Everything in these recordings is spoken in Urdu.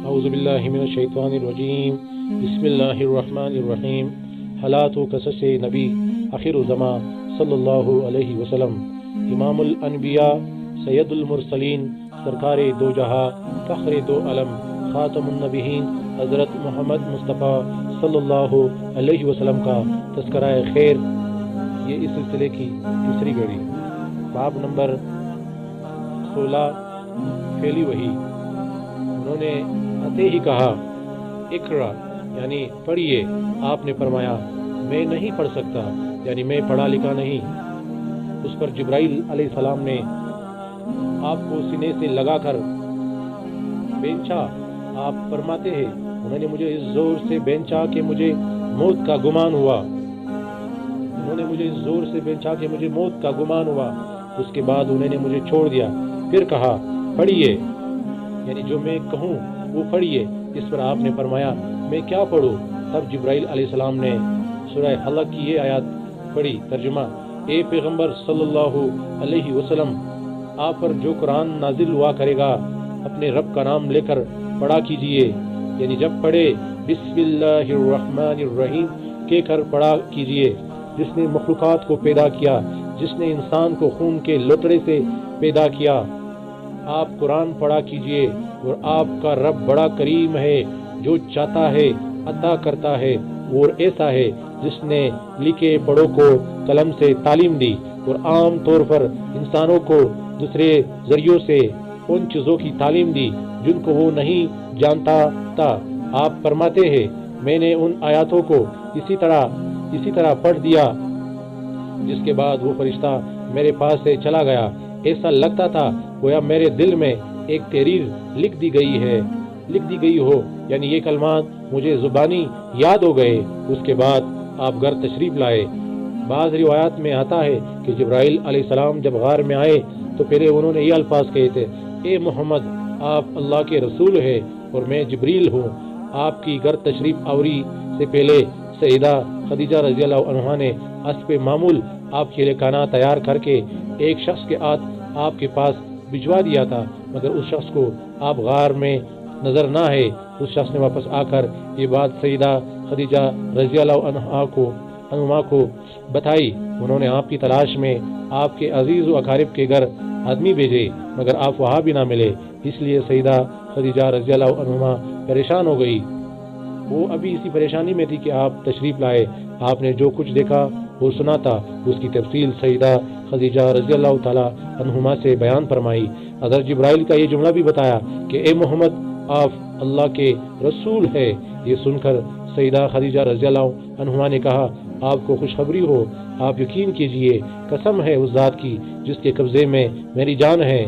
اعوذ باللہ من الشیطان الرجیم بسم اللہ الرحمن الرحیم حالات و قصص نبی آخر زمان صلی اللہ علیہ وسلم امام الانبیاء سید المرسلین سرکار دو جہاں فخر دو عالم خاتم النبیین حضرت محمد مصطفیٰ صلی اللہ علیہ وسلم کا تذکرہ خیر، یہ اس سلسلے کی تیسری کڑی، باب نمبر 16 پھیلی وحی۔ انہوں نے آتے ہی کہا اقرا یعنی پڑھیے۔ آپ نے فرمایا میں نہیں پڑھ سکتا، یعنی میں پڑھا لکھا نہیں۔ اس پر جبرائیل علیہ السلام نے آپ کو سینے سے لگا کر بینچا۔ آپ فرماتے ہیں انہوں نے مجھے اس زور سے بینچا کہ مجھے موت کا گمان ہوا۔ انہوں نے مجھے اس زور سے بینچا کہ مجھے موت کا گمان ہوا۔ اس کے بعد انہوں نے مجھے چھوڑ دیا، پھر کہا پڑھیے، یعنی جو میں کہوں وہ پڑھیے۔ اس پر آپ نے فرمایا میں کیا پڑھوں؟ تب جبرائیل علیہ السلام نے سورہ حلق کی یہ آیات پڑھی۔ ترجمہ: اے پیغمبر صلی اللہ علیہ وسلم، آپ پر جو قرآن نازل ہوا کرے گا اپنے رب کا نام لے کر پڑھا کیجئے، یعنی جب پڑھے بسم اللہ الرحمن الرحیم کہہ کر پڑھا کیجئے۔ جس نے مخلوقات کو پیدا کیا، جس نے انسان کو خون کے لوتڑے سے پیدا کیا، آپ قرآن پڑھا کیجئے۔ اور آپ کا رب بڑا کریم ہے، جو چاہتا ہے عطا کرتا ہے، اور ایسا ہے جس نے لکھے پڑھو کو قلم سے تعلیم دی، اور عام طور پر انسانوں کو دوسرے ذریعوں سے ان چیزوں کی تعلیم دی جن کو وہ نہیں جانتا تھا۔ آپ فرماتے ہیں میں نے ان آیاتوں کو اسی طرح پڑھ دیا، جس کے بعد وہ فرشتہ میرے پاس سے چلا گیا۔ ایسا لگتا تھا گویا میرے دل میں ایک تحریر لکھ دی گئی ہو، یعنی یہ کلمات مجھے زبانی یاد ہو گئے۔ اس کے بعد آپ گھر تشریف لائے۔ بعض روایات میں آتا ہے کہ جبرائیل علیہ السلام جب غار میں آئے تو پہلے انہوں نے یہ الفاظ کہے تھے، اے محمد، آپ اللہ کے رسول ہیں اور میں جبریل ہوں۔ آپ کی گھر تشریف آوری سے پہلے سیدہ خدیجہ رضی اللہ عنہا نے اسب معمول آپ کے لیے کھانا تیار کر کے ایک شخص کے ہاتھ آپ کے پاس بھجوا دیا تھا، مگر اس شخص کو آپ غار میں نظر نہ آئے۔ اس شخص نے واپس آ کر یہ بات سیدہ خدیجہ رضی اللہ عنہا کو بتائی۔ انہوں نے آپ کی تلاش میں آپ کے عزیز و اقارب کے گھر آدمی بھیجے، مگر آپ وہاں بھی نہ ملے۔ اس لیے سیدہ خدیجہ رضی اللہ عنہا پریشان ہو گئی۔ وہ ابھی اسی پریشانی میں تھی کہ آپ تشریف لائے۔ آپ نے جو کچھ دیکھا اور سنا تھا اس کی تفصیل سیدہ خدیجہ رضی اللہ تعالی عنہما سے بیان فرمائی۔ حضرت جبرائیل کا یہ جملہ بھی بتایا کہ اے محمد، آپ اللہ کے رسول ہے۔ یہ سن کر سیدہ خدیجہ رضی اللہ عنہما نے کہا آپ کو خوشخبری ہو، آپ یقین کیجئے، قسم ہے اس ذات کی جس کے قبضے میں میری جان ہے،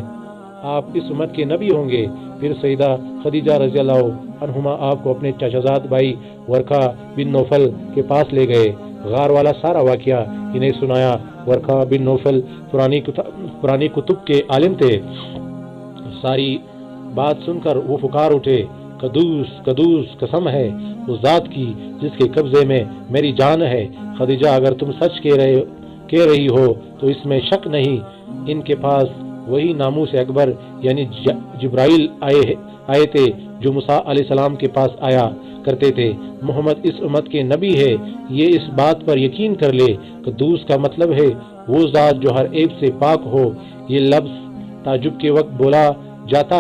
آپ اس امت کے نبی ہوں گے۔ پھر سیدہ خدیجہ رضی اللہ عنہما آپ کو اپنے چچا زاد بھائی ورقہ بن نوفل کے پاس لے گئے۔ غار والا سارا واقعہ انہیں سنایا۔ ورقہ بن نوفل پرانی کتب کے عالم تھے۔ ساری بات سن کر وہ پکار اٹھے، قدوس قدوس، قسم ہے اس ذات کی جس کے قبضے میں میری جان ہے۔ خدیجہ، اگر تم سچ کہہ رہی ہو تو اس میں شک نہیں، ان کے پاس وہی ناموس اکبر یعنی جبرائیل آئے تھے جو موسیٰ علیہ السلام کے پاس آیا کرتے تھے۔ محمد اس امت کے نبی ہے، یہ اس بات پر یقین کر لے۔ قدوس کا مطلب ہے وہ ذات جو ہر عیب سے پاک ہو۔ یہ لفظ تعجب کے وقت بولا جاتا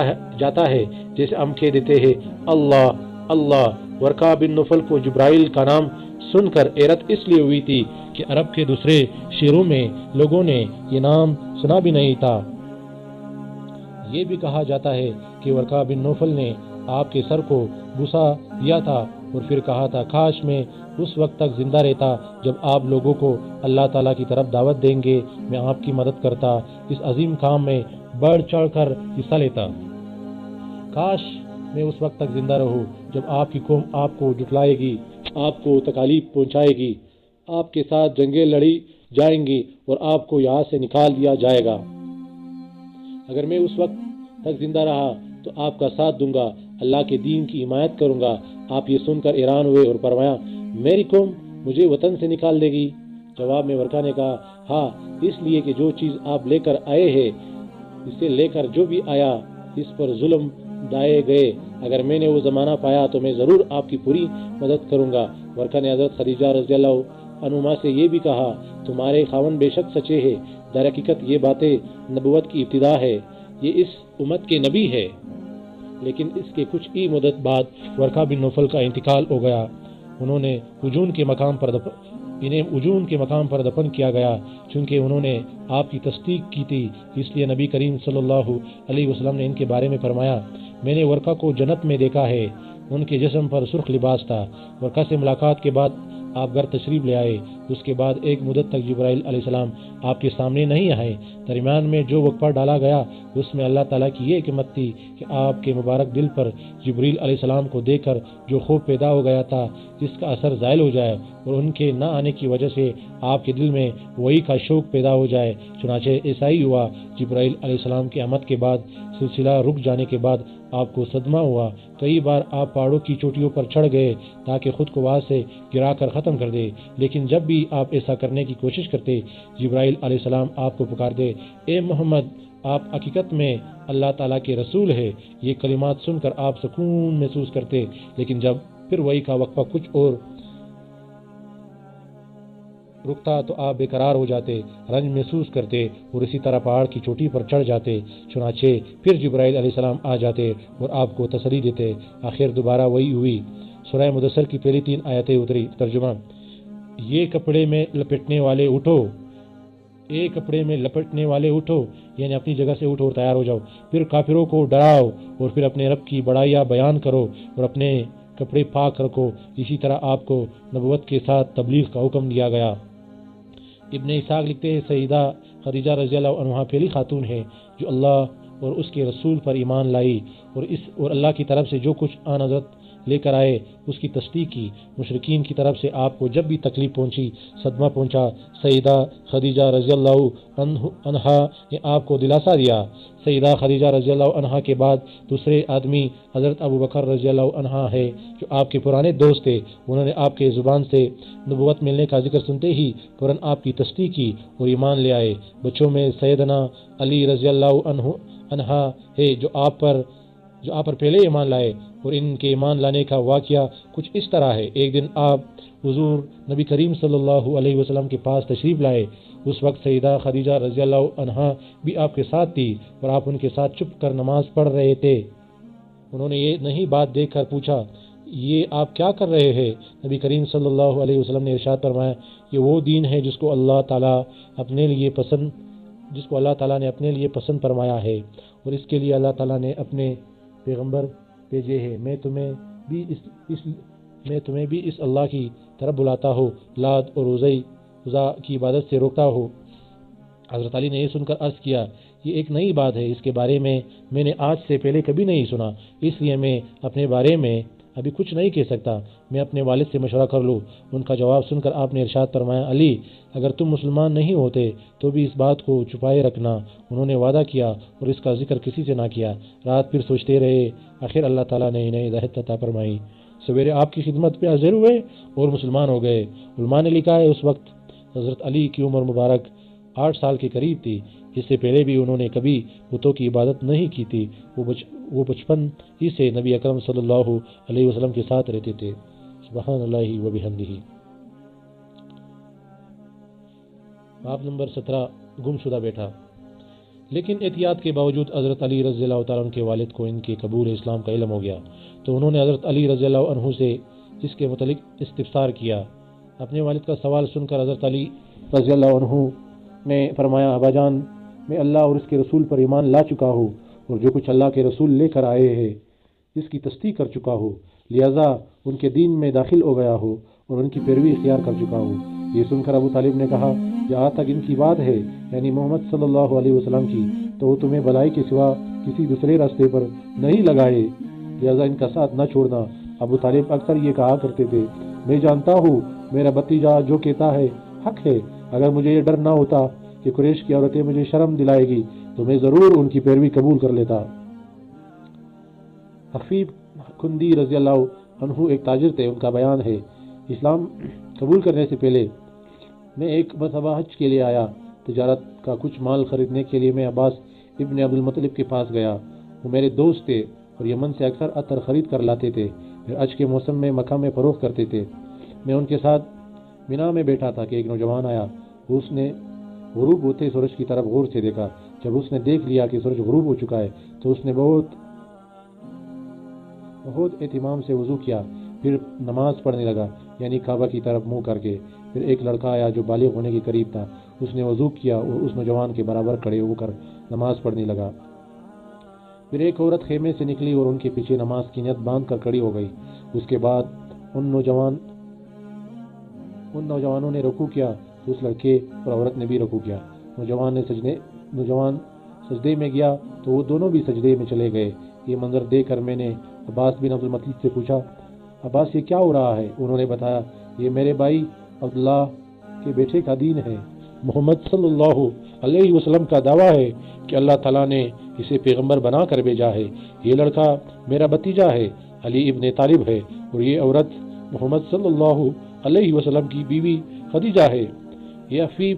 ہے جیسے ہم کہہ دیتے ہیں اللہ اللہ۔ ورقہ بن نوفل کو جبرائیل کا نام سن کر حیرت اس لیے ہوئی تھی کہ عرب کے دوسرے شہروں میں لوگوں نے یہ نام سنا بھی نہیں تھا۔ یہ بھی کہا جاتا ہے کہ ورقہ بن نوفل نے آپ کے سر کو بوسہ دیا تھا اور پھر کہا تھا کاش میں اس وقت تک زندہ رہتا جب آپ لوگوں کو اللہ تعالیٰ کی طرف دعوت دیں گے، میں آپ کی مدد کرتا، اس عظیم کام میں بڑھ چڑھ کر حصہ لیتا۔ کاش میں اس وقت تک زندہ رہوں جب آپ کی قوم آپ کو جھٹلائے گی، آپ کو تکالیف پہنچائے گی، آپ کے ساتھ جنگیں لڑی جائیں گی اور آپ کو یہاں سے نکال دیا جائے گا۔ اگر میں اس وقت تک زندہ رہا تو آپ کا ساتھ دوں گا، اللہ کے دین کی حمایت کروں گا۔ آپ یہ سن کر حیران ہوئے اور فرمایا میری قوم مجھے وطن سے نکال دے گی؟ جواب میں ورقہ نے کہا ہاں، اس لیے کہ جو چیز آپ لے کر آئے ہیں، اسے لے کر جو بھی آیا اس پر ظلم ڈھائے گئے، اگر میں نے وہ زمانہ پایا تو میں ضرور آپ کی پوری مدد کروں گا۔ ورقہ نے حضرت خدیجہ رضی اللہ عنہما سے یہ بھی کہا، تمہارے خاوند بے شک سچے ہیں، در حقیقت یہ باتیں نبوت کی ابتدا ہے، یہ اس امت کے نبی ہے۔ لیکن اس کے کچھ ہی مدت بعد ورقہ بن نوفل کا انتقال ہو گیا۔ انہیں ہجون کے مقام پر دفن کیا گیا، چونکہ انہوں نے آپ کی تصدیق کی تھی، اس لیے نبی کریم صلی اللہ علیہ وسلم نے ان کے بارے میں فرمایا، میں نے ورقہ کو جنت میں دیکھا ہے، ان کے جسم پر سرخ لباس تھا۔ ورقہ سے ملاقات کے بعد آپ گھر تشریف لے آئے، اس کے بعد ایک مدت تک جبرائیل علیہ السلام آپ کے سامنے نہیں آئے۔ درمیان میں جو وقفہ ڈالا گیا اس میں اللہ تعالیٰ کی یہ حکمت تھی کہ آپ کے مبارک دل پر جبرائیل علیہ السلام کو دیکھ کر جو خوف پیدا ہو گیا تھا اس کا اثر زائل ہو جائے، اور ان کے نہ آنے کی وجہ سے آپ کے دل میں وہی کا شوق پیدا ہو جائے۔ چنانچہ ایسا ہی ہوا۔ جبرائیل علیہ السلام کی آمد کے بعد سلسلہ رک جانے کے بعد آپ کو صدمہ ہوا۔ کئی بار آپ پہاڑوں کی چوٹیوں پر چڑھ گئے تاکہ خود کو وہاں سے گرا کر ختم کر دے، لیکن جب بھی آپ ایسا کرنے کی کوشش کرتے جبرائیل علیہ السلام آپ کو پکارتے، اے محمد، آپ حقیقت میں اللہ تعالیٰ کے رسول ہے۔ یہ کلمات سن کر آپ سکون محسوس کرتے، لیکن جب پھر وہی کا وقفہ کچھ اور رکتا تو آپ بے قرار ہو جاتے، رنج محسوس کرتے اور اسی طرح پہاڑ کی چوٹی پر چڑھ جاتے۔ چنانچہ پھر جبرائیل علیہ السلام آ جاتے اور آپ کو تسلی دیتے۔ آخر دوبارہ وہی ہوئی۔ سورہ مدثر کی پہلی 3 آیتیں اتری۔ ترجمہ: یہ کپڑے میں لپٹنے والے اٹھو، یعنی اپنی جگہ سے اٹھو اور تیار ہو جاؤ، پھر کافروں کو ڈراؤ اور پھر اپنے رب کی بڑائیاں بیان کرو اور اپنے کپڑے پاک رکھو۔ اسی طرح آپ کو نبوت کے ساتھ تبلیغ کا حکم دیا گیا۔ ابن اسحاق لکھتے ہیں، سیدہ خدیجہ رضی اللہ عنہا پہلی خاتون ہے جو اللہ اور اس کے رسول پر ایمان لائی اور اللہ کی طرف سے جو کچھ آن حضرت لے کر آئے اس کی تصدیق کی۔ مشرکین کی طرف سے آپ کو جب بھی تکلیف پہنچی، صدمہ پہنچا، سیدہ خدیجہ رضی اللہ عنہا نے آپ کو دلاسا دیا۔ سیدہ خدیجہ رضی اللہ عنہا کے بعد دوسرے آدمی حضرت ابو بکر رضی اللہ عنہ ہے جو آپ کے پرانے دوست تھے۔ انہوں نے آپ کے زبان سے نبوت ملنے کا ذکر سنتے ہی فوراً آپ کی تصدیق کی اور ایمان لے آئے۔ بچوں میں سیدنا علی رضی اللہ عنہ ہے جو آپ پر پہلے ایمان لائے، اور ان کے ایمان لانے کا واقعہ کچھ اس طرح ہے۔ ایک دن آپ حضور نبی کریم صلی اللہ علیہ وسلم کے پاس تشریف لائے۔ اس وقت سیدہ خدیجہ رضی اللہ عنہا بھی آپ کے ساتھ تھی اور آپ ان کے ساتھ چھپ کر نماز پڑھ رہے تھے۔ انہوں نے یہ نئی بات دیکھ کر پوچھا، یہ آپ کیا کر رہے ہیں؟ نبی کریم صلی اللہ علیہ وسلم نے ارشاد فرمایا، یہ وہ دین ہے جس کو اللہ تعالیٰ نے اپنے لیے پسند فرمایا ہے، اور اس کے لیے اللہ تعالیٰ نے اپنے پیغمبر بھیجے ہیں۔ میں تمہیں بھی اس اللہ کی طرف بلاتا ہوں، لات اور عزا کی عبادت سے روکتا ہوں۔ حضرت علی نے یہ سن کر عرض کیا، یہ ایک نئی بات ہے، اس کے بارے میں نے آج سے پہلے کبھی نہیں سنا، اس لیے میں اپنے بارے میں ابھی کچھ نہیں کہہ سکتا، میں اپنے والد سے مشورہ کر لوں۔ ان کا جواب سن کر آپ نے ارشاد فرمایا، علی، اگر تم مسلمان نہیں ہوتے تو بھی اس بات کو چھپائے رکھنا۔ انہوں نے وعدہ کیا اور اس کا ذکر کسی سے نہ کیا۔ رات بھر سوچتے رہے، آخر اللہ تعالیٰ نے انہیں ہدایت عطا فرمائی۔ سویرے آپ کی خدمت پہ حاضر ہوئے اور مسلمان ہو گئے۔ علماء نے لکھا ہے اس وقت حضرت علی کی عمر مبارک 8 سال کے قریب تھی۔ اس سے پہلے بھی انہوں نے کبھی بتوں کی عبادت نہیں کی تھی۔ وہ بچپن ہی سے نبی اکرم صلی اللہ علیہ وسلم کے ساتھ رہتے تھے۔ سبحان اللہ و بحمدہ۔ باب نمبر 17، گم شدہ بیٹا۔ لیکن احتیاط کے باوجود حضرت علی رضی اللہ تعالیٰ عنہ کے والد کو ان کے قبول اسلام کا علم ہو گیا، تو انہوں نے حضرت علی رضی اللہ عنہ سے اس کے متعلق استفسار کیا۔ اپنے والد کا سوال سن کر حضرت علی رضی اللہ عنہ نے فرمایا، ابا جان، میں اللہ اور اس کے رسول پر ایمان لا چکا ہوں اور جو کچھ اللہ کے رسول لے کر آئے ہیں اس کی تصدیق کر چکا ہوں، لہذا ان کے دین میں داخل ہو گیا ہوں اور ان کی پیروی اختیار کر چکا ہوں۔ یہ سن کر ابو طالب نے کہا، جہاں تک ان کی بات ہے، یعنی محمد صلی اللہ علیہ وسلم کی، تو وہ تمہیں بھلائی کے سوا کسی دوسرے راستے پر نہیں لگائے، لہذا ان کا ساتھ نہ چھوڑنا۔ ابو طالب اکثر یہ کہا کرتے تھے، میں جانتا ہوں میرا بھتیجا جو کہتا ہے حق ہے، اگر مجھے یہ ڈر نہ ہوتا کہ قریش کی عورتیں مجھے شرم دلائے گی تو میں ضرور ان کی پیروی قبول کر لیتا۔ حفیظ کندی رضی اللہ عنہ ایک تاجر تھے۔ ان کا بیان ہے، اسلام قبول کرنے سے پہلے میں ایک مرتبہ حج کے لیے آیا۔ تجارت کا کچھ مال خریدنے کے لیے میں عباس ابن عبد المطلب کے پاس گیا۔ وہ میرے دوست تھے۔ اور یمن سے اکثر عطر خرید کر لاتے تھے، پھر حج کے موسم میں مکہ میں فروخت کرتے تھے۔ میں ان کے ساتھ مینا میں بیٹھا تھا کہ ایک نوجوان آیا، اس نے غروب ہوتے سورج کی طرف غور سے دیکھا۔ جب اس نے دیکھ لیا کہ سورج غروب ہو چکا ہے تو اس نے بہت اہتمام سے وضو کیا، پھر نماز پڑھنے لگا، یعنی کعبہ کی طرف منہ کر کے۔ پھر ایک لڑکا آیا جو بالغ ہونے کے قریب تھا، اس نے وضو کیا اور اس نوجوان کے برابر کھڑے ہو کر نماز پڑھنے لگا۔ پھر ایک عورت خیمے سے نکلی اور ان کے پیچھے نماز کی نیت باندھ کر کھڑی ہو گئی۔ اس کے بعد ان نوجوانوں نے رکوع کیا تو اس لڑکے اور عورت نے بھی رکوع کیا۔ نوجوان سجدے میں گیا تو وہ دونوں بھی سجدے میں چلے گئے۔ یہ منظر دیکھ کر میں نے عباس بن عبد المطلب سے پوچھا، عباس یہ کیا ہو رہا ہے؟ انہوں نے بتایا، یہ میرے بھائی عبداللہ کے بیٹے کا دین ہے۔ محمد صلی اللہ علیہ وسلم کا دعویٰ ہے کہ اللہ تعالیٰ نے اسے پیغمبر بنا کر بھیجا ہے۔ یہ لڑکا میرا بھتیجا ہے، علی ابن طالب ہے، اور یہ عورت محمد صلی اللہ علیہ وسلم کی بیوی خدیجہ ہے۔ یہ عفیف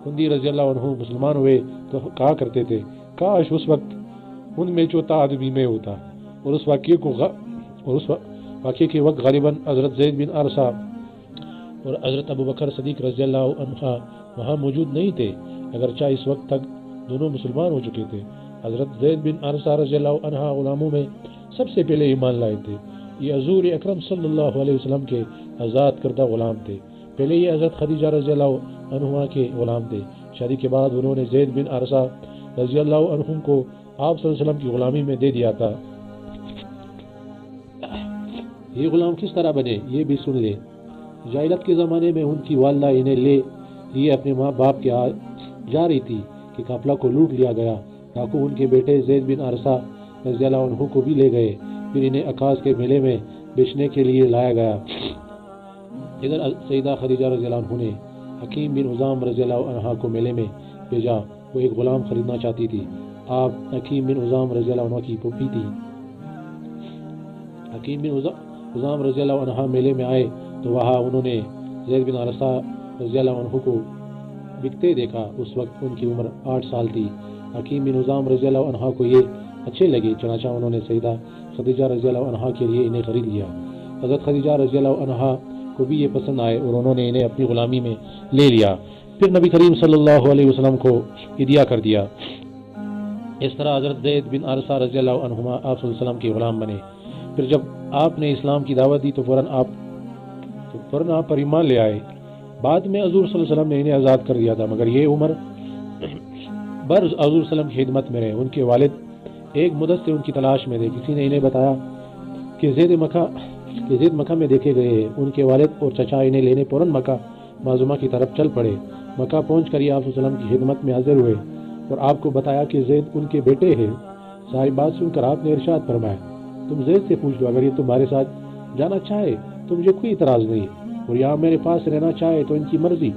ہندی رضی اللہ عنہ مسلمان ہوئے تو کہا کرتے تھے، کاش اس وقت ان میں چوتھا آدمی میں ہوتا۔ اور اس واقعے کے وقت غالباً حضرت زید بن عرصہ اور حضرت ابو بکر صدیق رضی اللہ عنہ وہاں موجود نہیں تھے، اگرچہ اس وقت تک دونوں مسلمان ہو چکے تھے۔ حضرت زید بن عرصہ رضی اللہ عنہ غلاموں میں سب سے پہلے ایمان لائے تھے۔ یہ حضور اکرم صلی اللہ علیہ وسلم کے آزاد کردہ غلام تھے۔ پہلے یہ حضرت خدیجہ رضی اللہ عنہ کے غلام تھے۔ شادی کے بعد انہوں نے زید بن عرصہ رضی اللہ عنہ کو آپ صلی اللہ علیہ وسلم کی غلامی میں دے دیا تھا۔ یہ غلام کس طرح بنے یہ بھی سن لیں۔ جاہلیت کے زمانے میں ان کی والدہ انہیں لیے اپنے ماں باپ کے جا رہی تھی کہ قافلہ کو لوٹ لیا گیا۔ ڈاکو ان کے بیٹے زید بن عرصہ رضی اللہ عنہ کو بھی لے گئے، پھر انہیں عکاظ کے میلے میں بیچنے کے لیے لایا گیا۔ ادھر سیدہ خدیجہ رضی اللہ عنہ نے حکیم بن حزام رضی اللہ عنہ کو میلے میں بھیجا۔ وہ ایک غلام خریدنا چاہتی تھی۔ آپ حکیم بن حزام رضی اللہ عنہ کی پھوپھی تھی۔ حکیم بن حزام رضی اللہ عنہ میلے میں آئے تو وہاں انہوں نے زید بن عرصہ رضی اللہ عنہ کو بکتے دیکھا۔ اس وقت ان کی عمر 8 سال تھی۔ حکیم بن حزام رضی اللہ عنہ کو یہ اچھے لگے، چنانچہ انہوں نے سیدہ خدیجہ رضی اللہ عنہ کے لیے انہیں خرید لیا۔ حضرت خدیجہ رضی اللہ عنہ کو بھی یہ پسند آئے اور انہوں نے انہیں اپنی غلامی میں لے لیا۔ پھر نبی کریم صلی اللہ علیہ وسلم کو ہدیہ کر دیا۔ اس طرح حضرت زید بن عرصہ رضی اللہ عنہما آپ صلی اللہ علیہ وسلم کے غلام بنے۔ پھر جب آپ نے اسلام کی دعوت دی تو فوراً آپ پر ایمان لے آئے۔ بعد میں حضور صلی اللہ علیہ وسلم نے انہیں آزاد کر دیا تھا، مگر یہ عمر بر حضور صلی اللہ علیہ وسلم کی خدمت میں رہے۔ ان کے والد ایک مدت سے ان کی تلاش میں تھے۔ کسی نے انہیں بتایا کہ زید مکہ میں دیکھے گئے ہیں۔ ان کے والد اور چچا انہیں لینے فوراً مکہ معظمہ کی طرف چل پڑے۔ مکہ پہنچ کر یہ آپ صلی اللہ علیہ وسلم کی خدمت میں حاضر ہوئے اور آپ کو بتایا کہ زید ان کے بیٹے ہیں۔ ساری بات سن کر آپ نے ارشاد فرمایا، تم زید سے پوچھ لو، اگر یہ تمہارے ساتھ جانا چاہے تو مجھے کوئی اعتراض نہیں، اور یہاں میرے پاس رہنا چاہے تو ان کی مرضی۔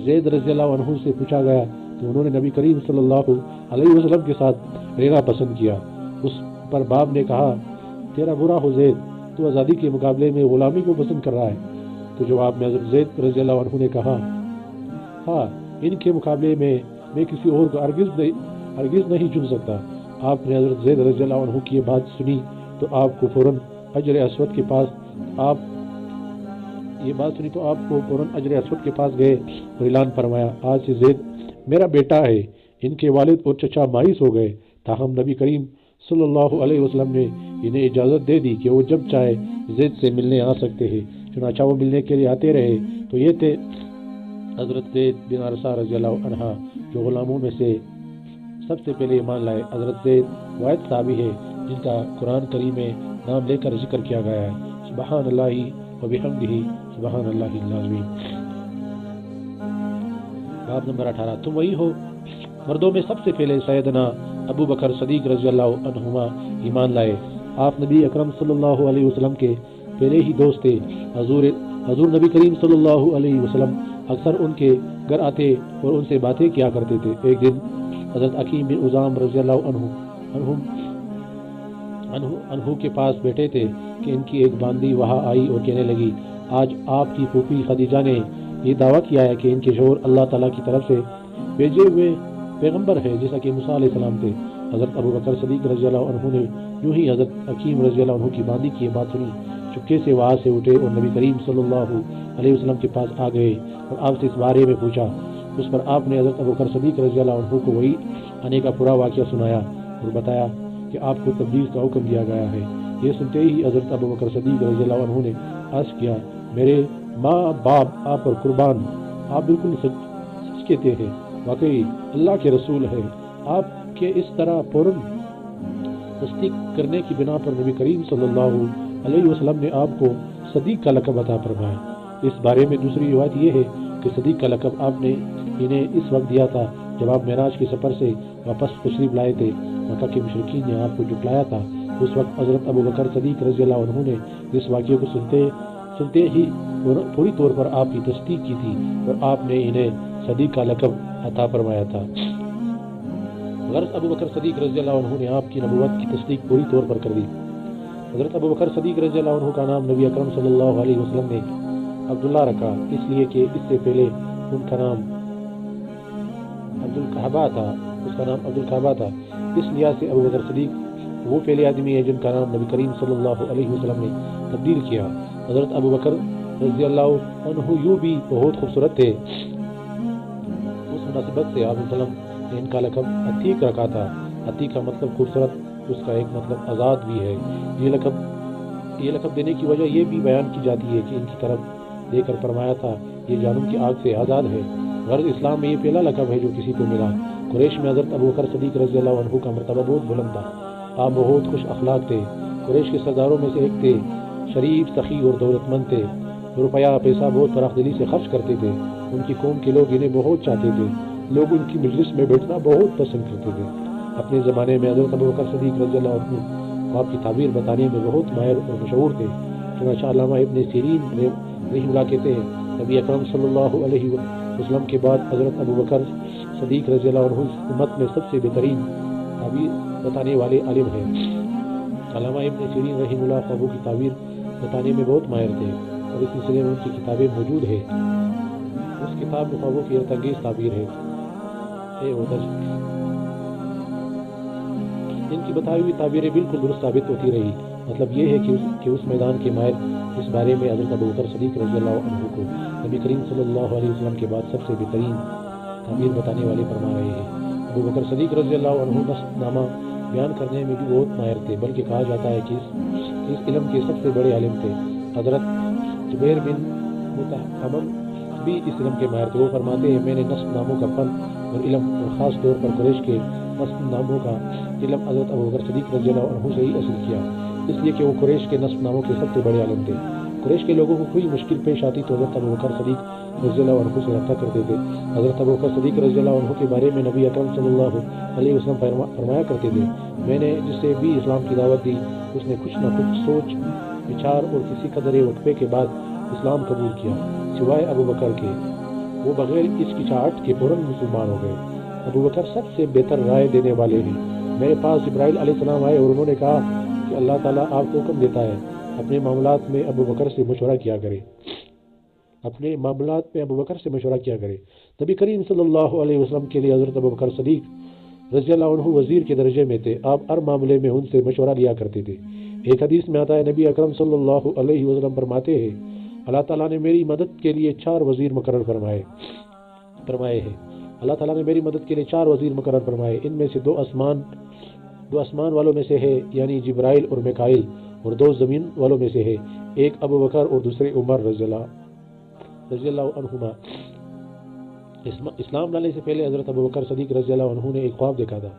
زید رضی اللہ عنہ سے پوچھا گیا تو انہوں نے نبی کریم صلی اللہ علیہ وسلم کے ساتھ رہنا پسند کیا۔ اس پر باپ نے کہا، تیرا برا ہو زید، تو آزادی کے مقابلے میں غلامی کو پسند کر رہا ہے۔ تو جواب میں حضرت زید رضی اللہ عنہ نے کہا، ہاں، ان کے مقابلے میں کسی اور کو ہرگز نہیں چن سکتا۔ آپ نے حضرت زید رضی اللہ عنہ کی یہ بات سنی تو آپ کو فوراً حجر اسود کے پاس گئے اور اعلان فرمایا، آج سے زید میرا بیٹا ہے۔ ان کے والد اور چچا مایوس ہو گئے، تاہم نبی کریم صلی اللہ علیہ وسلم نے انہیں اجازت دے دی کہ وہ جب چاہے زید سے ملنے آ سکتے ہیں۔ چنانچہ وہ ملنے کے لیے آتے رہے تو یہ تھے حضرت زید بن عرصہ رضی اللہ عنہ، جو غلاموں میں سے سب سے پہلے ایمان لائے۔ حضرت زید واحد صحابی ہے جن کا قرآن کریم میں نام لے کر ذکر کیا گیا ہے۔ سبحان اللہ و بحمدہ، سبحان اللہ العظیم۔ باب نمبر 18، تم وہی ہو۔ مردوں میں سب سے پہلے سیدنا ابو بکر صدیق رضی اللہ عنہما ایمان لائے۔ آپ نبی اکرم صلی اللہ علیہ وسلم کے پہلے ہی دوست تھے۔ حضور نبی کریم صلی اللہ علیہ وسلم اکثر ان کے گھر آتے اور ان سے باتیں کیا کرتے تھے۔ ایک دن حضرت حکیم بن حزام رضی اللہ عنہ کے پاس بیٹھے تھے کہ ان کی ایک باندی وہاں آئی اور کہنے لگی، آج آپ کی پھوپھی خدیجہ نے یہ دعویٰ کیا ہے کہ ان کے شوہر اللہ تعالیٰ کی طرف سے بھیجے ہوئے پیغمبر ہے، جیسا کہ موسیٰ علیہ السلام تھے۔ حضرت ابو بکر صدیق رضی اللہ عنہ نے یوں ہی حضرت حکیم رضی اللہ عنہ کی باندی کی یہ بات سنی، چپکے سے وہاں سے اٹھے اور نبی کریم صلی اللہ علیہ وسلم کے پاس آ گئے اور آپ سے اس بارے میں پوچھا۔ اس پر آپ نے حضرت ابوبکر صدیق رضی اللہ عنہ کو وہی آنے کا پورا واقعہ سنایا اور بتایا کہ آپ کو تبلیغ کا حکم دیا گیا ہے۔ یہ سنتے ہی حضرت ابوبکر صدیق رضی اللہ عنہ نے عرض کیا، میرے ماں باپ آپ پر قربان، آپ بالکل سچ کہتے ہیں، واقعی اللہ کے رسول ہے۔ آپ کے اس طرح فوراً تصدیق کرنے کی بنا پر نبی کریم صلی اللہ علیہ وسلم نے آپ کو صدیق کا لقب عطا فرمایا۔ اس بارے میں دوسری روایت یہ ہے کہ صدیق کا لقب آپ نے انہیں اس وقت دیا تھا جب آپ معراج کے سفر سے واپس تشریف لائے تھے۔ مکہ کے مشرکین نے آپ کو جھٹلایا تھا۔ اس وقت حضرت ابوبکر صدیق رضی اللہ عنہ نے اس واقعے کو سنتے ہی فوری طور پر آپ کی تصدیق کی تھی اور آپ نے انہیں صدیق کا لقب عطا فرمایا تھا۔ حضرت ابوبکر صدیق رضی اللہ عنہ نے آپ کی نبوت کی تصدیق پوری طور پر کر دی۔ حضرت ابوبکر صدیق رضی اللہ عنہ کا نام نبی اکرم صلی اللہ علیہ وسلم نے عبداللہ رکھا، اس لیے کہ اس سے پہلے ان کا نام عبدالکعبہ تھا۔ اس لحاظ سے ابوبکر صدیق وہ پہلے آدمی ہے جن کا نام نبی کریم صلی اللہ علیہ وسلم نے تبدیل کیا۔ حضرت ابوبکر رضی اللہ عنہ یوں بھی بہت خوبصورت تھے، اس مناسبت سے آپ وسلم نے ان کا لقب عتیق رکھا تھا۔ عتیق کا مطلب خوبصورت، اس کا ایک مطلب آزاد بھی ہے۔ یہ لقب دینے کی وجہ یہ بھی بیان کی جاتی ہے کہ ان کی طرف دے کر فرمایا تھا، یہ جہنم کی آگ سے آزاد ہے۔ غرض اسلام میں یہ پہلا لقب ہے جو کسی کو ملا۔ قریش میں حضرت ابوبکر صدیق رضی اللہ عنہ کا مرتبہ بہت بلند تھا۔ آپ بہت خوش اخلاق تھے، قریش کے سرداروں میں سے ایک تھے، شریف، سخی اور دولت مند تھے، روپیہ پیسہ بہت فراخ دلی سے خرچ کرتے تھے۔ ان کی قوم کے لوگ انہیں بہت چاہتے تھے، لوگ ان کی مجلس میں بیٹھنا بہت پسند کرتے تھے۔ اپنے زمانے میں حضرت ابوبکر صدیق رضی اللہ عنہ خواب کی تعبیر بتانے میں بہت ماہر اور مشہور تھے۔ چنانچہ علامہ ابن سیرین رحمہ اللہ کہتے ہیں، نبی اکرم صلی اللہ علیہ وسلم کے بعد حضرت ابوبکر صدیق رضی اللہ عنہ امت میں سب سے بہترین تعبیر بتانے والے عالم ہیں۔ علامہ ابن سیرین رحمہ اللہ خوابوں کی تعبیر بتانے میں بہت ماہر تھے اور اس سلسلے میں ان کی کتابیں موجود ہیں۔ اس کتاب میں خوابوں کی حیرت انگیز تعبیر ہے۔ ان کی بتائی ہوئی تعبیریں بالکل درست ثابت ہوتی رہی۔ مطلب یہ ہے کہ اس میدان کے ماہر اس بارے میں حضرت ابوبکر صدیق رضی اللہ عنہ کو نبی کریم صلی اللہ علیہ وسلم کے بعد سب سے بہترین تعبیر بتانے والے فرما رہے ہیں۔ ابوبکر صدیق رضی اللہ عنہ نصب نامہ بیان کرنے میں بھی بہت ماہر تھے، بلکہ کہا جاتا ہے کہ اس علم کے سب سے بڑے عالم تھے۔ حضرت جبیر بن مطعم بھی اس علم کے ماہر تھے۔ وہ فرماتے ہیں، میں نے نصب ناموں کا فن اور علم اور خاص طور پر قریش کے نصب ناموں کا علم حضرت ابوبکر صدیق رضی اللہ عنہ سے ہی حاصل کیا، اس لیے کہ وہ قریش کے نصب ناموں کے سب سے بڑے عالم تھے۔ قریش کے لوگوں کو کوئی مشکل پیش آتی تو حضرت ابوبکر صدیق رضی اللہ عنہ سے رابطہ کرتے تھے۔ حضرت ابوبکر صدیق رضی اللہ عنہ کے بارے میں نبی اکرم صلی اللہ علیہ وسلم فرمایا کرتے تھے، میں نے جسے بھی اسلام کی دعوت دی اس نے کچھ نہ کچھ سوچ بچار اور کسی قدر وقفے کے بعد اسلام قبول کیا، سوائے ابوبکر کے، وہ بغیر ہچکچاہٹ کے فوراً مسلمان ہو گئے۔ ابوبکر سب سے بہتر رائے دینے والے ہیں۔ میرے پاس جبرائیل علیہ السلام آئے اور انہوں نے کہا کہ اللہ تعالیٰ آپ کو حکم دیتا ہے اپنے معاملات میں ابوبکر سے مشورہ کیا کرے۔ نبی کریم صلی اللہ علیہ وسلم کے لیے حضرت ابوبکر صدیق رضی اللہ عنہ وزیر کے درجے میں تھے۔ آپ ہر معاملے میں ان سے مشورہ لیا کرتے تھے۔ ایک حدیث میں آتا ہے، نبی اکرم صلی اللہ علیہ وسلم فرماتے ہیں، اللہ تعالیٰ نے میری مدد کے لیے 4 وزیر مقرر فرمائے ہیں۔ اللہ تعالیٰ نے میری مدد کے لیے 4 وزیر مقرر فرمائے، ان میں سے 2 آسمان والوں میں سے ہے، یعنی جبرائیل اور میکائیل، اور 2 زمین والوں میں سے ہے، ایک ابوبکر اور دوسرے عمر رضی اللہ عنہما۔ اسلام لانے سے پہلے حضرت ابوبکر صدیق رضی اللہ عنہ نے ایک خواب دیکھا تھا۔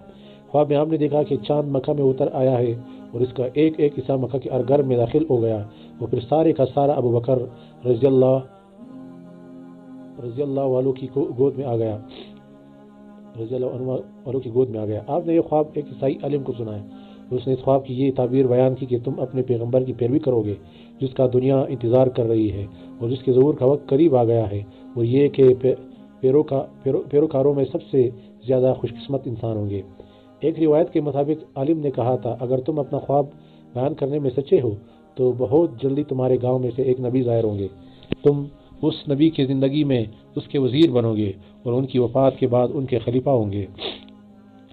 خواب میں آپ نے دیکھا کہ چاند مکہ میں اتر آیا ہے اور اس کا ایک ایک حصہ مکہ کے ہر گھر میں داخل ہو گیا، اور پھر سارے کا سارا ابوبکر رضی اللہ والوں کی گود میں آ گیا۔ آپ نے یہ خواب ایک عیسائی عالم کو سنایا، اس نے اس خواب کی یہ تعبیر بیان کی کہ تم اپنے پیغمبر کی پیروی کرو گے جس کا دنیا انتظار کر رہی ہے اور جس کے ظہور کا وقت قریب آ گیا ہے، اور یہ کہ پیروکاروں میں سب سے زیادہ خوش قسمت انسان ہوں گے۔ ایک روایت کے مطابق عالم نے کہا تھا، اگر تم اپنا خواب بیان کرنے میں سچے ہو تو بہت جلدی تمہارے گاؤں میں سے ایک نبی ظاہر ہوں گے، تم اس نبی کی زندگی میں اس کے وزیر بنو گے اور ان کی وفات کے بعد ان کے خلیفہ ہوں گے۔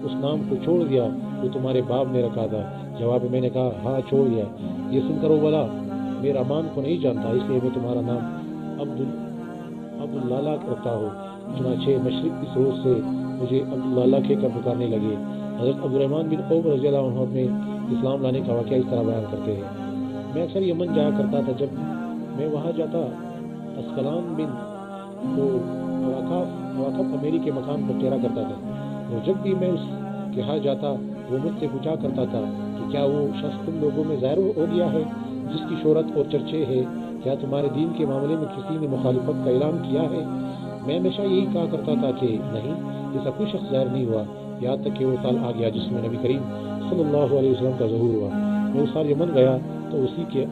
اس نام کو چھوڑ دیا جو تمہارے باپ نے رکھا تھا؟ جواب میں نے کہا ہاں چھوڑ دیا۔ یہ سن کر وہ بولا میرا مان کو نہیں جانتا، اس لیے میں تمہارا نام عبداللہ رکھتا ہوں۔ چنانچہ مشرق اس روز سے مجھے عبداللہ کہہ کر پکارنے لگے۔ حضرت عبدالرحمن بن عوف رضی اللہ عنہ اپنے اسلام لانے کا واقعہ اس طرح بیان کرتے ہیں، میں اکثر یمن جایا کرتا تھا، جب میں وہاں جاتا اسقلان بن کو مواقف امیری کے مقام پر ٹھہرا کرتا تھا، اور جب بھی میں اس کے ہاں جاتا وہ مجھ سے پوچھا کرتا تھا کہ کیا وہ شخص تم لوگوں میں ظاہر ہو گیا ہے جس کی شہرت اور چرچے ہے؟ کیا تمہارے دین کے معاملے میں کسی نے مخالفت کا اعلان کیا ہے؟ میں ہمیشہ یہی کہا کرتا تھا کہ نہیں، ایسا کوئی شخص ظاہر نہیں ہوا، یہاں تک کہ وہ سال آ گیا جس میں نبی کریم صلی اللہ علیہ وسلم کا ظہور ہوا۔ میں اس سال یمن گیا تو اسی کے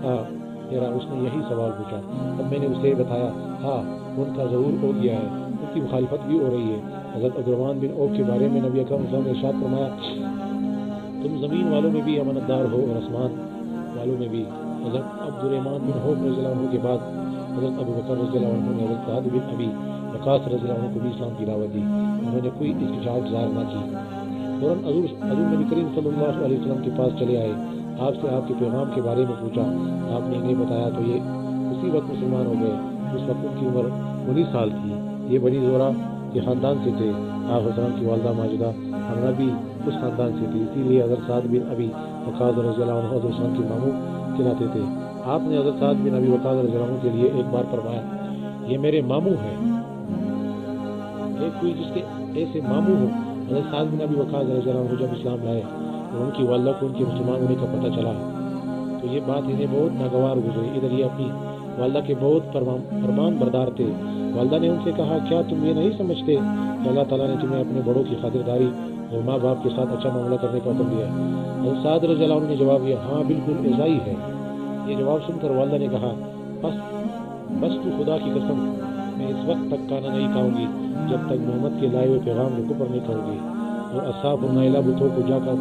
اس نے یہی سوال پوچھا۔ اب میں نے اسے بتایا ہاں ان کا ظہور ہو گیا ہے، ان کی مخالفت بھی ہو رہی ہے۔ حضرت عبدالرحمن بن عوف کے بارے میں نبی اکرم صلی اللہ علیہ وسلم نے ارشاد فرمایا تم زمین والوں میں بھی امانت دار ہو اور آسمان والوں میں بھی۔ حضرت عبدالرحمن بن عوف رضی اللہ عنہ کے بعد حضرت ابو بکر رضی اللہ عنہ نے حضرت سعد بن ابی وقاص رضی اللہ عنہ کو بھی اسلام کی دعوت دی، انہوں نے کوئی احتجاج ظاہر نہ کی، فوراً حضور نبی کریم صلی اللہ علیہ وسلم کے پاس چلے آئے، آپ سے آپ کے پیغام کے بارے میں پوچھا، آپ نے انہیں بتایا تو یہ اسی وقت مسلمان ہو گئے۔ اس وقت ان کی عمر 19 سال تھی، یہ بنی زورہ کے خاندان سے تھے، آپ وسلم کی والدہ ماجدہ حمنہ بھی اس خاندان سے تھی، اسی لیے حضرت سعد بن ابی وقاص رضی اللہ عنہ حضرت وسلم کے ماموں کہلاتے تھے۔ آپ نے حضرت سعد بن ابی وقاص رضی اللہ عنہ کے لیے ایک بار فرمایا یہ میرے ماموں ہیں، ایک کوئی جس کے ایسے ماموں ہو۔ حضرت سعد بن ابی وقاص رضی اللہ عنہ جب اسلام لائے اور ان کی والدہ کو ان کے مسلمان ہونے کا پتہ چلا تو یہ بات انہیں بہت ناگوار گزری۔ ادھر یہ اپنی والدہ کے بہت فرمان بردار تھے۔ والدہ نے ان سے کہا کیا تم یہ نہیں سمجھتے کہ اللہ تعالیٰ نے تمہیں اپنے بڑوں کی خاطرداری اور ماں باپ کے ساتھ اچھا معاملہ کرنے کا حکم دیا ہے؟ حضرت سعد رضی اللہ عنہ نے جواب دیا ہاں بالکل ایسا ہی ہے۔ یہ جواب سن کر والدہ نے کہا بس تو خدا کی قسم میں اس وقت تک کھانا نہیں کھاؤں گی جب تک محمد کے لائے ہوئے پیغام کو کفر نہیں کروں گی اور اصحاب اور نائلہ بتوں کو جا کر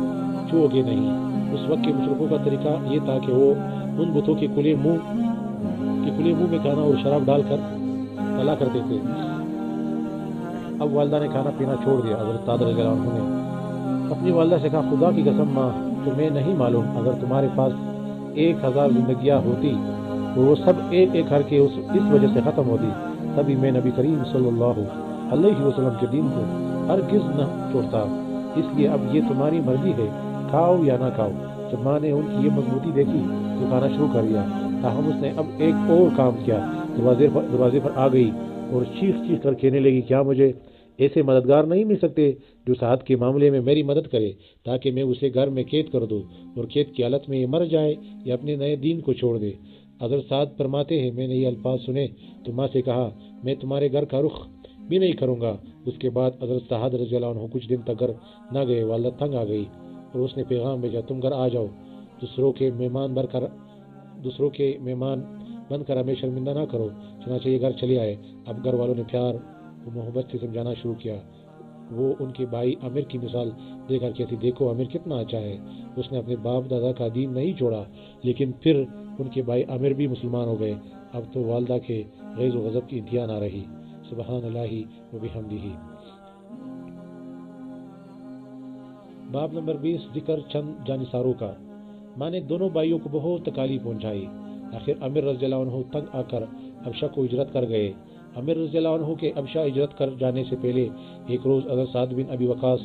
چھو گے نہیں۔ اس وقت کے مشرکوں کا طریقہ یہ تھا کہ وہ ان بتوں کے کھلے منہ میں کھانا اور شراب ڈال کر تلا کرتے تھے۔ اب والدہ نے کھانا پینا چھوڑ دیا۔ حضرت سعد رضی اللہ عنہ نے اپنی والدہ سے کہا خدا کی قسم ماں تمہیں نہیں معلوم اگر تمہارے پاس 1000 زندگیاں ہوتی اور وہ سب ایک ایک کر کے اس وجہ سے ختم ہوتی تبھی میں نبی کریم صلی اللہ علیہ وسلم کے دین کو ہرگز نہ چھوڑتا۔ اس لیے اب یہ تمہاری مرضی ہے، کھاؤ یا نہ کھاؤ۔ جب ماں نے ان کی یہ مضبوطی دیکھی تو کھانا شروع کر دیا، تاہم اس نے اب ایک اور کام کیا، دروازے پر آ گئی اور چیخ کر کہنے لگی کیا مجھے ایسے مددگار نہیں مل سکتے جو صحت کے معاملے میں میری مدد کرے تاکہ میں اسے گھر میں قید کر دوں اور قید کی حالت میں یہ مر جائے یا اپنے نئے دین کو چھوڑ دے؟ حضرت سعد فرماتے ہیں میں نے یہ الفاظ سنے تو ماں سے کہا میں تمہارے گھر کا رخ بھی نہیں کروں گا۔ اس کے بعد حضرت سعد رضی اللہ عنہ کچھ دن تک گھر نہ گئے۔ والدہ تنگ آ گئی اور اس نے پیغام بھیجا تم گھر آ جاؤ، دوسروں کے مہمان بن کر ہمیں شرمندہ نہ کرو۔ چنانچہ یہ گھر چلے آئے۔ اب گھر والوں نے پیار اور محبت سے سمجھانا شروع کیا۔ وہ ان کے بھائی عامر کی مثال دے کر کہتی دیکھو عامر کتنا اچھا ہے، اس نے اپنے باپ دادا کا دین نہیں چھوڑا، لیکن پھر ان کے بھائی عامر بھی مسلمان ہو گئے۔ اب تو والدہ کے غیظ و غضب کی انتہا نہ رہی۔ سبحان اللہ و بحمدہ۔ باب نمبر 20 ذکر چند جانصاروں کا۔ ماں نے دونوں بھائیوں کو بہت تکالیف پہنچائی۔ آخر عامر رضی اللہ عنہ تنگ آ کر حبشہ کو ہجرت کر گئے۔ عامر رضی اللہ عنہ کے حبشہ ہجرت کر جانے سے پہلے ایک روز حضرت سعد بن ابی وقاص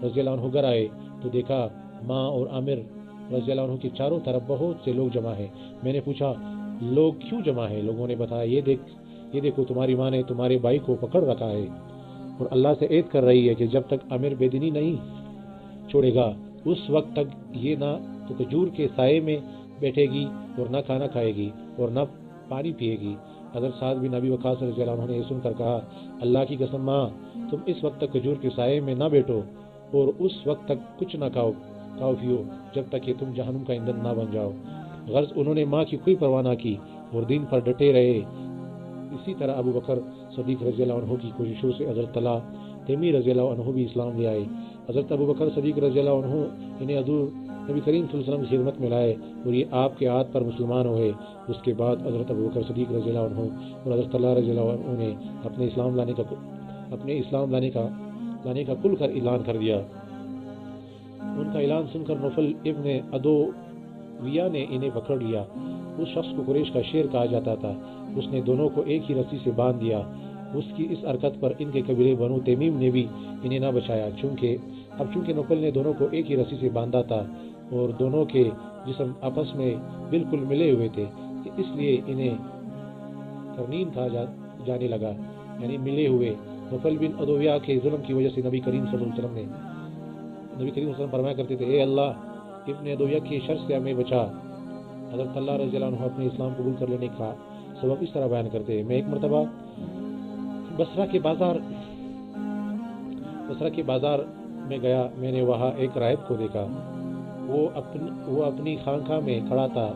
رضی اللہ عنہ گھر آئے تو دیکھا ماں اور عامر رضی اللہ عنہ کے چاروں طرف بہت سے لوگ جمع ہیں۔ میں نے پوچھا لوگ کیوں جمع ہیں؟ لوگوں نے بتایا یہ دیکھو تمہاری ماں نے تمہارے بھائی کو پکڑ رکھا ہے اور اللہ سے عہد کر رہی ہے کہ جب تک عامر بے دینی نہیں چھوڑے گا اس وقت تک یہ نہ تو کھجور کے سائے میں بیٹھے گی اور نہ کھانا کھائے گی اور نہ پانی پیے گی۔ حضرت سعد بن ابی وقاص رضی اللہ عنہ نے یہ سن کر کہا اللہ کی قسم ماں تم اس وقت تک کھجور کے سائے میں نہ بیٹھو اور اس وقت تک کچھ نہ کھاؤ پیو جب تک کہ تم جہنم کا ایندھن نہ بن جاؤ۔ غرض انہوں نے ماں کی کوئی پرواہ نہ کی اور دین پر ڈٹے رہے۔ اسی طرح ابو بکر صدیق رضی اللہ عنہ کی کوششوں سے حضرت طلحہ تیمی رضی اللہ عنہ بھی اسلام لے آئے۔ حضرت ابو بکر صدیق رضی اللہ عنہ انہیں حضور نبی کریم صلی اللہ علیہ وسلم کی خدمت میں لائے اور یہ آپ کے ہاتھ پر مسلمان ہوئے۔ اس کے بعد حضرت ابو بکر صدیق رضی اللہ عنہ اور حضرت طلحہ رضی اللہ عنہ نے اپنے اسلام لانے کا کھل کر اعلان کر دیا۔ ان کا اعلان سن کر نوفل ابن عدویہ نے انہیں پکڑ لیا۔ اس شخص کو قریش کا شیر کہا جاتا تھا، اس نے دونوں کو ایک ہی رسی سے باندھ دیا۔ اس کی اس حرکت پر ان کے قبیلے بنو تمیم نے بھی انہیں نہ بچایا، چونکہ نوفل نے دونوں کو ایک ہی رسی سے باندھا تھا اور دونوں کے جسم آپس میں بالکل ملے ہوئے تھے، اس لیے انہیں قرنین کہا جانے لگا، یعنی ملے ہوئے۔ نوفل بن عدویہ کے ظلم کی وجہ سے نبی کریم صلی اللہ علیہ وسلم فرمایا کرتے تھے، اے اللہ، ابن عدویہ کی شر سے ہمیں بچا۔ حضرت اللہ رضی اللہ عنہ اپنے اسلام قبول کر لینے کا سبب اس طرح بیان کرتے ہیں، میں ایک مرتبہ بصرہ کے بازار میں گیا، میں نے وہاں ایک راہب کو دیکھا، وہ اپنی خانقاہ میں کھڑا تھا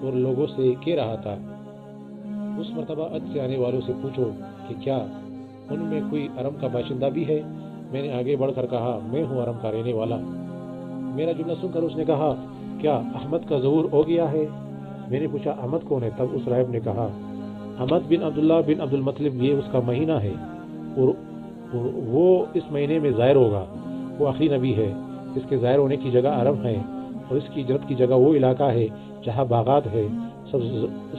اور لوگوں سے کہہ رہا تھا، اس مرتبہ عد سے آنے والوں سے پوچھو کہ کیا ان میں کوئی حرم کا باشندہ بھی ہے؟ میں نے آگے بڑھ کر کہا، میں ہوں حرم کا رہنے والا۔ میرا جملہ سن کر اس نے کہا، کیا احمد کا ظہور ہو گیا ہے؟ میں نے پوچھا، احمد کون ہے؟ تب اس راہب نے کہا، احمد بن عبداللہ بن عبد المطلب، یہ اس کا مہینہ ہے اور وہ اس مہینے میں ظاہر ہوگا۔ وہ آخری نبی ہے، اس کے ظاہر ہونے کی جگہ حرم ہے اور اس کی ہجرت کی جگہ وہ علاقہ ہے جہاں باغات ہے،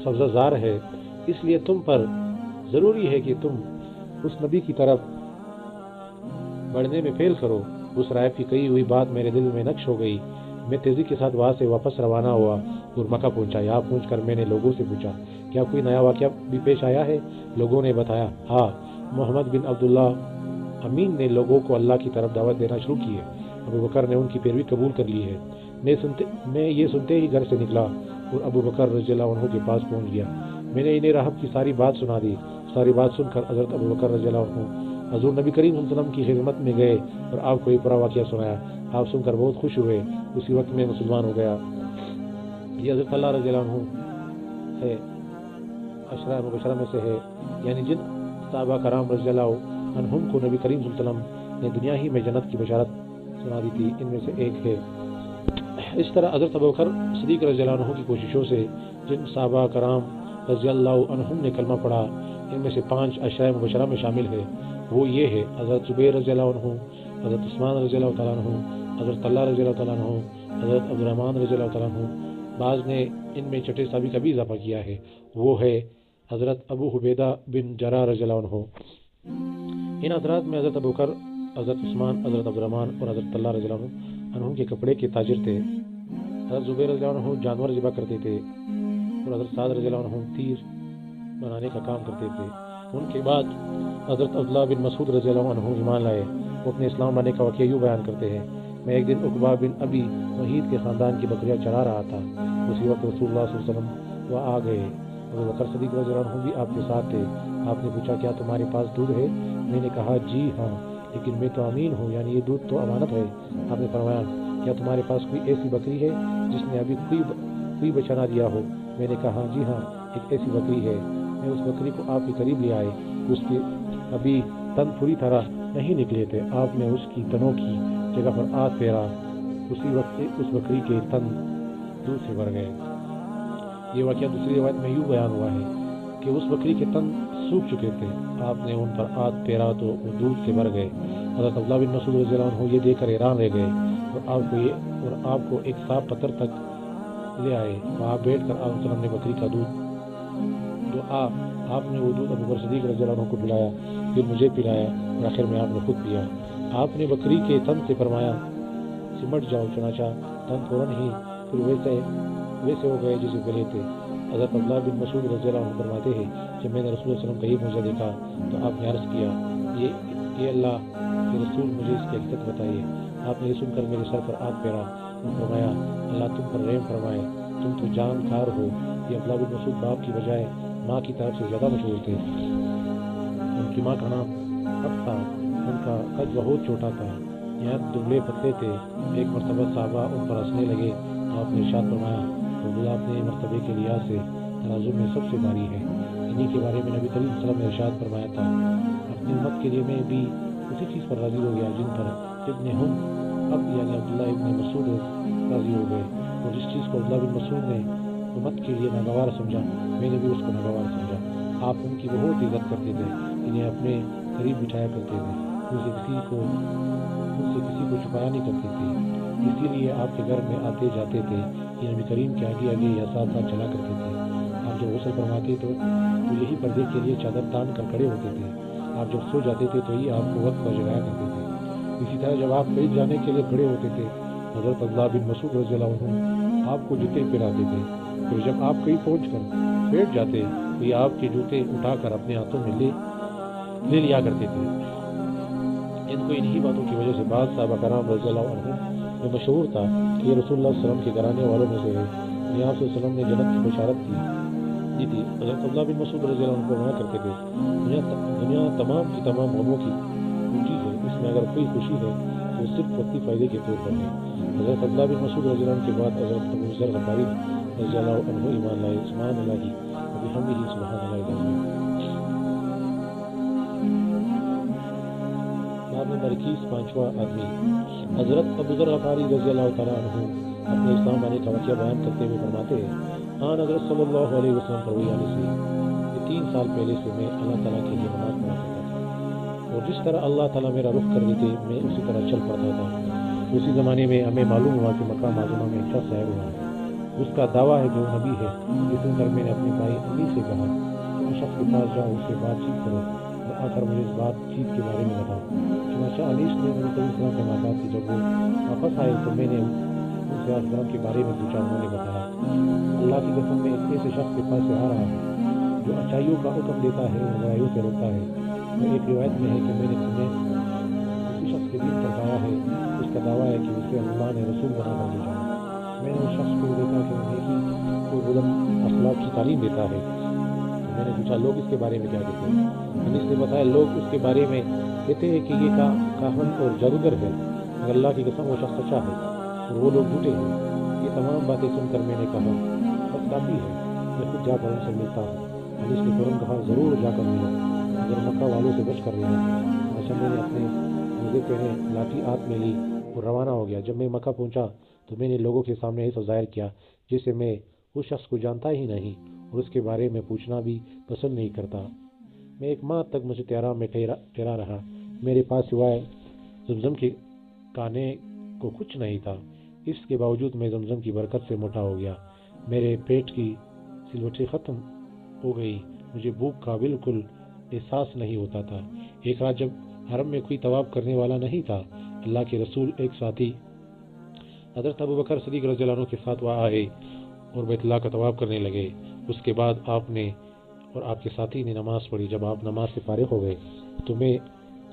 سبزہ زار ہے، اس لیے تم پر ضروری ہے کہ تم اس نبی کی طرف بڑھنے میں فیل کرو۔ اس راہب کی کہی ہوئی بات میرے دل میں نقش ہو گئی۔ میں تیزی کے ساتھ وہاں سے واپس روانہ ہوا اور مکہ پہنچا۔ یہاں پہنچ کر میں نے لوگوں سے پوچھا، کیا کوئی نیا واقعہ بھی پیش آیا ہے؟ لوگوں نے بتایا، ہاں، محمد بن عبداللہ امین نے لوگوں کو اللہ کی طرف دعوت دینا شروع کی ہے، ابو بکر نے ان کی پیروی قبول کر لی ہے۔ میں یہ سنتے ہی گھر سے نکلا اور ابو بکر رضی اللہ عنہ کے پاس پہنچ گیا۔ میں نے انہیں راہب کی ساری بات سنا دی۔ ساری بات سن کر حضرت ابو بکر رضی اللہ عنہ حضور نبی کریم صلی اللہ علیہ وسلم کی خدمت میں گئے اور آپ کو یہ پورا واقعہ سنایا۔ آپ سن کر بہت خوش ہوئے، اسی وقت میں مسلمان ہو گیا۔ یہ حضرت اللہ رضی اللہ عنہ ہے، عشرہ مبشرہ میں سے ہے، یعنی جن صحابہ کرام رضی اللہ عنہم کو نبی کریم صلی اللہ علیہ وسلم نے دنیا ہی میں جنت کی بشارت سنا دی تھی، ان میں سے ایک ہے۔ اس طرح حضرت ابوبکر صدیق رضی اللہ عنہ کی کوششوں سے جن صحابہ کرام رضی اللہ عنہم نے کلمہ پڑھا، ان میں سے 5 عشرہ مبشرہ میں شامل ہے۔ وہ یہ ہے، حضرت زبیر رضی اللہ عنہ، حضرت عثمان رضی اللہ تعالیٰ عنہ، حضرت اللہ رضی اللہ تعالیٰ عنہ، حضرت عبد الرحمن رضی اللہ تعالیٰ عنہ۔ بعض نے ان میں چھٹے صحابی کا بھی اضافہ کیا ہے، وہ ہے حضرت ابو عبیدہ بن جراح رضی اللہ عنہ۔ ان حضرات میں حضرت ابوبکر، حضرت عثمان، حضرت عبد الرحمن اور حضرت اللہ رضی اللہ عنہ کے کپڑے کے تاجر تھے۔ حضرت زبیر رضی اللہ عنہ جانور ذبح کرتے تھے اور حضرت سعد رضی اللہ عنہ تیر بنانے کا کام کرتے تھے۔ ان کے بعد حضرت عبداللہ بن مسعود رضی اللہ عنہ ایمان لائے۔ وہ اپنے اسلام لانے کا واقعہ یوں بیان کرتے ہیں، میں ایک دن عقبہ بن ابی وحید کے خاندان کی بکریاں چرا رہا تھا، اسی وقت رسول اللہ صلی اللہ علیہ وسلم وہاں آ گئے۔ ابو بکر صدیق رضی اللہ عنہ بھی آپ کے ساتھ تھے۔ آپ نے پوچھا، کیا تمہارے پاس دودھ ہے؟ میں نے کہا، جی ہاں، لیکن میں تو امین ہوں، یعنی یہ دودھ تو امانت ہے۔ آپ نے فرمایا، کیا تمہارے پاس کوئی ایسی بکری ہے جس نے ابھی کوئی بچہ نہ دیا ہو؟ میں نے کہا، جی ہاں، ایک ایسی بکری ہے۔ میں اس بکری کو آپ کے قریب لے آئے، اس کے ابھی تن پوری طرح نہیں نکلے تھے۔ آپ نے اس کی تنوں کی جگہ پر ہاتھ پھیرا، اسی وقت اس بکری کے تن دودھ سے بھر گئے۔ یہ واقعہ دوسری روایت میں یوں بیان ہوا ہے کہ اس بکری کے تن سوکھ چکے تھے، آپ نے ان پر ہاتھ پھیرا تو وہ دودھ سے بھر گئے۔ حضرت عبداللہ بن مسعود رضی اللہ عنہ یہ دیکھ کر حیران رہ گئے اور آپ کو ایک صاف پتھر تک لے آئے۔ وہاں بیٹھ کر آپ وسلم نے بکری کا دودھ آپ نے وہ دودھ ابو بکر صدیق رضی اللہ عنہ کو پلایا، پھر مجھے پلایا اور آخر میں آپ نے خود پیا۔ آپ نے بکری کے تن سے فرمایا، سمٹ جاؤ، چنانچہ تن فوراً ہی پھر ویسے ہو گئے جیسے پہلے تھے۔ حضرت عبداللہ بن مسعود رضی اللہ عنہ فرماتے ہیں، جب میں نے رسول اللہ علیہ وسلم کا یہ معجزہ دیکھا تو آپ نے عرض کیا، یہ اللہ کے رسول، مجھے اس کی حقیقت بتائیے۔ آپ نے یہ سن کر میرے سر پر ہاتھ پھیرا اور فرمایا، اللہ تم پر رحم فرمائے، تم تو جانکار ہو۔ یہ عبداللہ بن مسعود باپ کی بجائے ماں کی طرف سے زیادہ مشہور تھے۔ ان کی ماں کا نام حفصہ، ان کا قد بہت چھوٹا تھا، یہاں دبلے پتلے تھے۔ ایک مرتبہ صحابہ ان پر ہنسنے لگے تو آپ نے ارشاد فرمایا، عبداللہ اپنے مرتبے کے لحاظ سے ترازو میں سب سے بھاری ہے۔ انہی کے بارے میں نبی کریم صلی اللہ علیہ وسلم نے ارشاد فرمایا تھا، اپنی امت کے لیے میں بھی اسی چیز پر راضی ہو گیا جن پر ابن اب یعنی عبداللہ ابن مسعود راضی ہو گئے، اور جس چیز کو عبداللہ بن مسعود نے امت کے لیے ناگوار سمجھا، میں نے بھی اس کو ناگوار سمجھا۔ آپ ان کی بہت عزت کرتے تھے، انہیں اپنے قریب بٹھایا کرتے تھے، ان سے کسی کو چھپایا نہیں کرتے تھے۔ اسی لیے آپ کے گھر میں آتے جاتے تھے، یہ نبی کریم کے آگے آگے یا ساتھ ساتھ چلا کرتے تھے۔ آپ جب غسل فرماتے تو یہی پردے کے لیے چادر تان کر کھڑے ہوتے تھے۔ آپ جب سو جاتے تھے تو یہ آپ کو وقت پر جگایا کرتے تھے۔ اسی طرح جب آپ کہیں جانے کے لیے کھڑے ہوتے تھے، حضرت عبداللہ بن مسعود رضی اللہ عنہ آپ کو جوتے پہناتے تھے۔ پھر جب آپ کہیں پہنچ کر بیٹھ جاتے تو یہ آپ کے جوتے اٹھا کر اپنے ہاتھوں میں لے لیا کرتے تھے۔ انہی باتوں کی وجہ سے بعض صحابہ کرام رضی اللہ عنہ میں مشہور تھا کہ یہ رسول اللہ صلی اللہ علیہ وسلم کے گھرانے والوں میں سے ہے۔ آپ صلی اللہ علیہ وسلم نے جنت کی بشارت دی تھی۔ حضرت عبداللہ بن مسعود رضی اللہ عنہ فرمایا کرتے تھے، دنیا تمام کی تمام غموں کی پونجی ہے، اس میں اگر کوئی خوشی ہے تو صرف وقتی فائدے کے طور پر ہے۔ حضرت عبداللہ بن مسعود رضی اللہ عنہ کے بعد حضرت ابو ذر غفاری رضی اللہ عنہ ایمان لائے۔ سبحان اللہ و بحمدہ سبحان اللہ العظیم۔ باب نمبر 21، پانچواں آدمی۔ حضرت ابو ذر غفاری رضی اللہ تعالیٰ عنہ اپنے اسلام آنے کا واقعہ بیان کرتے ہوئے فرماتے ہیں، حضرت صلی اللہ علیہ وسلم پر وحی آنے سے 3 سال پہلے سے میں اللہ تعالیٰ کے لیے نماز پڑھا کرتا تھا، اور جس طرح اللہ تعالیٰ میرا رخ کر دیتے میں اسی طرح چل پڑتا تھا۔ اسی زمانے میں ہمیں معلوم ہوا کہ مکہ معظمہ میں ایک شخص ظاہر ہوا، اس کا دعویٰ ہے کہ وہ نبی ہے۔ اس سن کر میں نے اپنے بھائی علی سے کہا، اس شخص کے پاس جاؤ، اس سے بات چیت کرو اور آ کر مجھے اس بات چیت کے بارے میں بتاؤ۔ چنانچہ انیس نے نبی صلی اللہ علیہ وسلم سے ملاقات کی۔ جب وہ واپس آئے تو میں نے ان سے اسلام کے بارے میں پوچھا۔ انہوں نے بتایا، اللہ کی قسم میں ایک ایسے شخص کے پاس سے آ رہا ہوں جو اچھائیوں کا حکم دیتا ہے اور برائیوں سے روکتا ہے۔ اور ایک روایت میں ہے کہ میں نے تمہیں اسی شخص کے دین پر پایا ہے، اس کا دعویٰ ہے کہ اسے اللہ نے رسول بنا کر بھیجا ہے۔ میں نے اس شخص کو دیکھا کہ وہ نیکی کو بلند اخلاق کی تعلیم دیتا ہے۔ تو میں نے پوچھا، لوگ اس کے بارے میں کیا کہتے ہیں؟ انیس نے بتایا، لوگ اس کے بارے میں کہتے ہیں کہ یہ کاہن اور جادوگر ہے، مگر اللہ کی قسم وہ شخص سچا ہے اور وہ لوگ جھوٹے ہیں۔ یہ تمام باتیں سن کر میں نے کہا، بس کافی ہے، میں خود جا کر ان سے ملتا ہوں۔ انیس نے فوراً کہا، ضرور جا کر ملو، مگر مکہ والوں سے بچ کر رہنا۔ اچھا، میں نے اپنے موزے پہنے، لاٹھی ہاتھ میں لی اور روانہ ہو گیا۔ جب میں مکہ پہنچا تو میں نے لوگوں کے سامنے ایسا ظاہر کیا جیسے میں اس شخص کو جانتا ہی نہیں اور اس کے بارے میں پوچھنا بھی پسند نہیں کرتا۔ میں 1 ماہ تک مسجد حرام میں ٹھہرا رہا۔ میرے پاس سوائے زمزم کے کانے کو کچھ نہیں تھا۔ اس کے باوجود میں زمزم کی برکت سے موٹا ہو گیا۔ میرے پیٹ کی سلوٹیں ختم ہو گئی، مجھے بھوک کا بالکل احساس نہیں ہوتا تھا۔ ایک رات جب حرم میں کوئی طواف کرنے والا نہیں تھا، اللہ کے رسول ایک ساتھی حضرت ابو بکر صدیق رضی اللہ عنہ کے ساتھ وہاں آئے اور بیت اللہ کا طواف کرنے لگے۔ اس کے بعد آپ نے اور آپ کے ساتھی نے نماز پڑھی۔ جب آپ نماز سے فارغ ہو گئے تو میں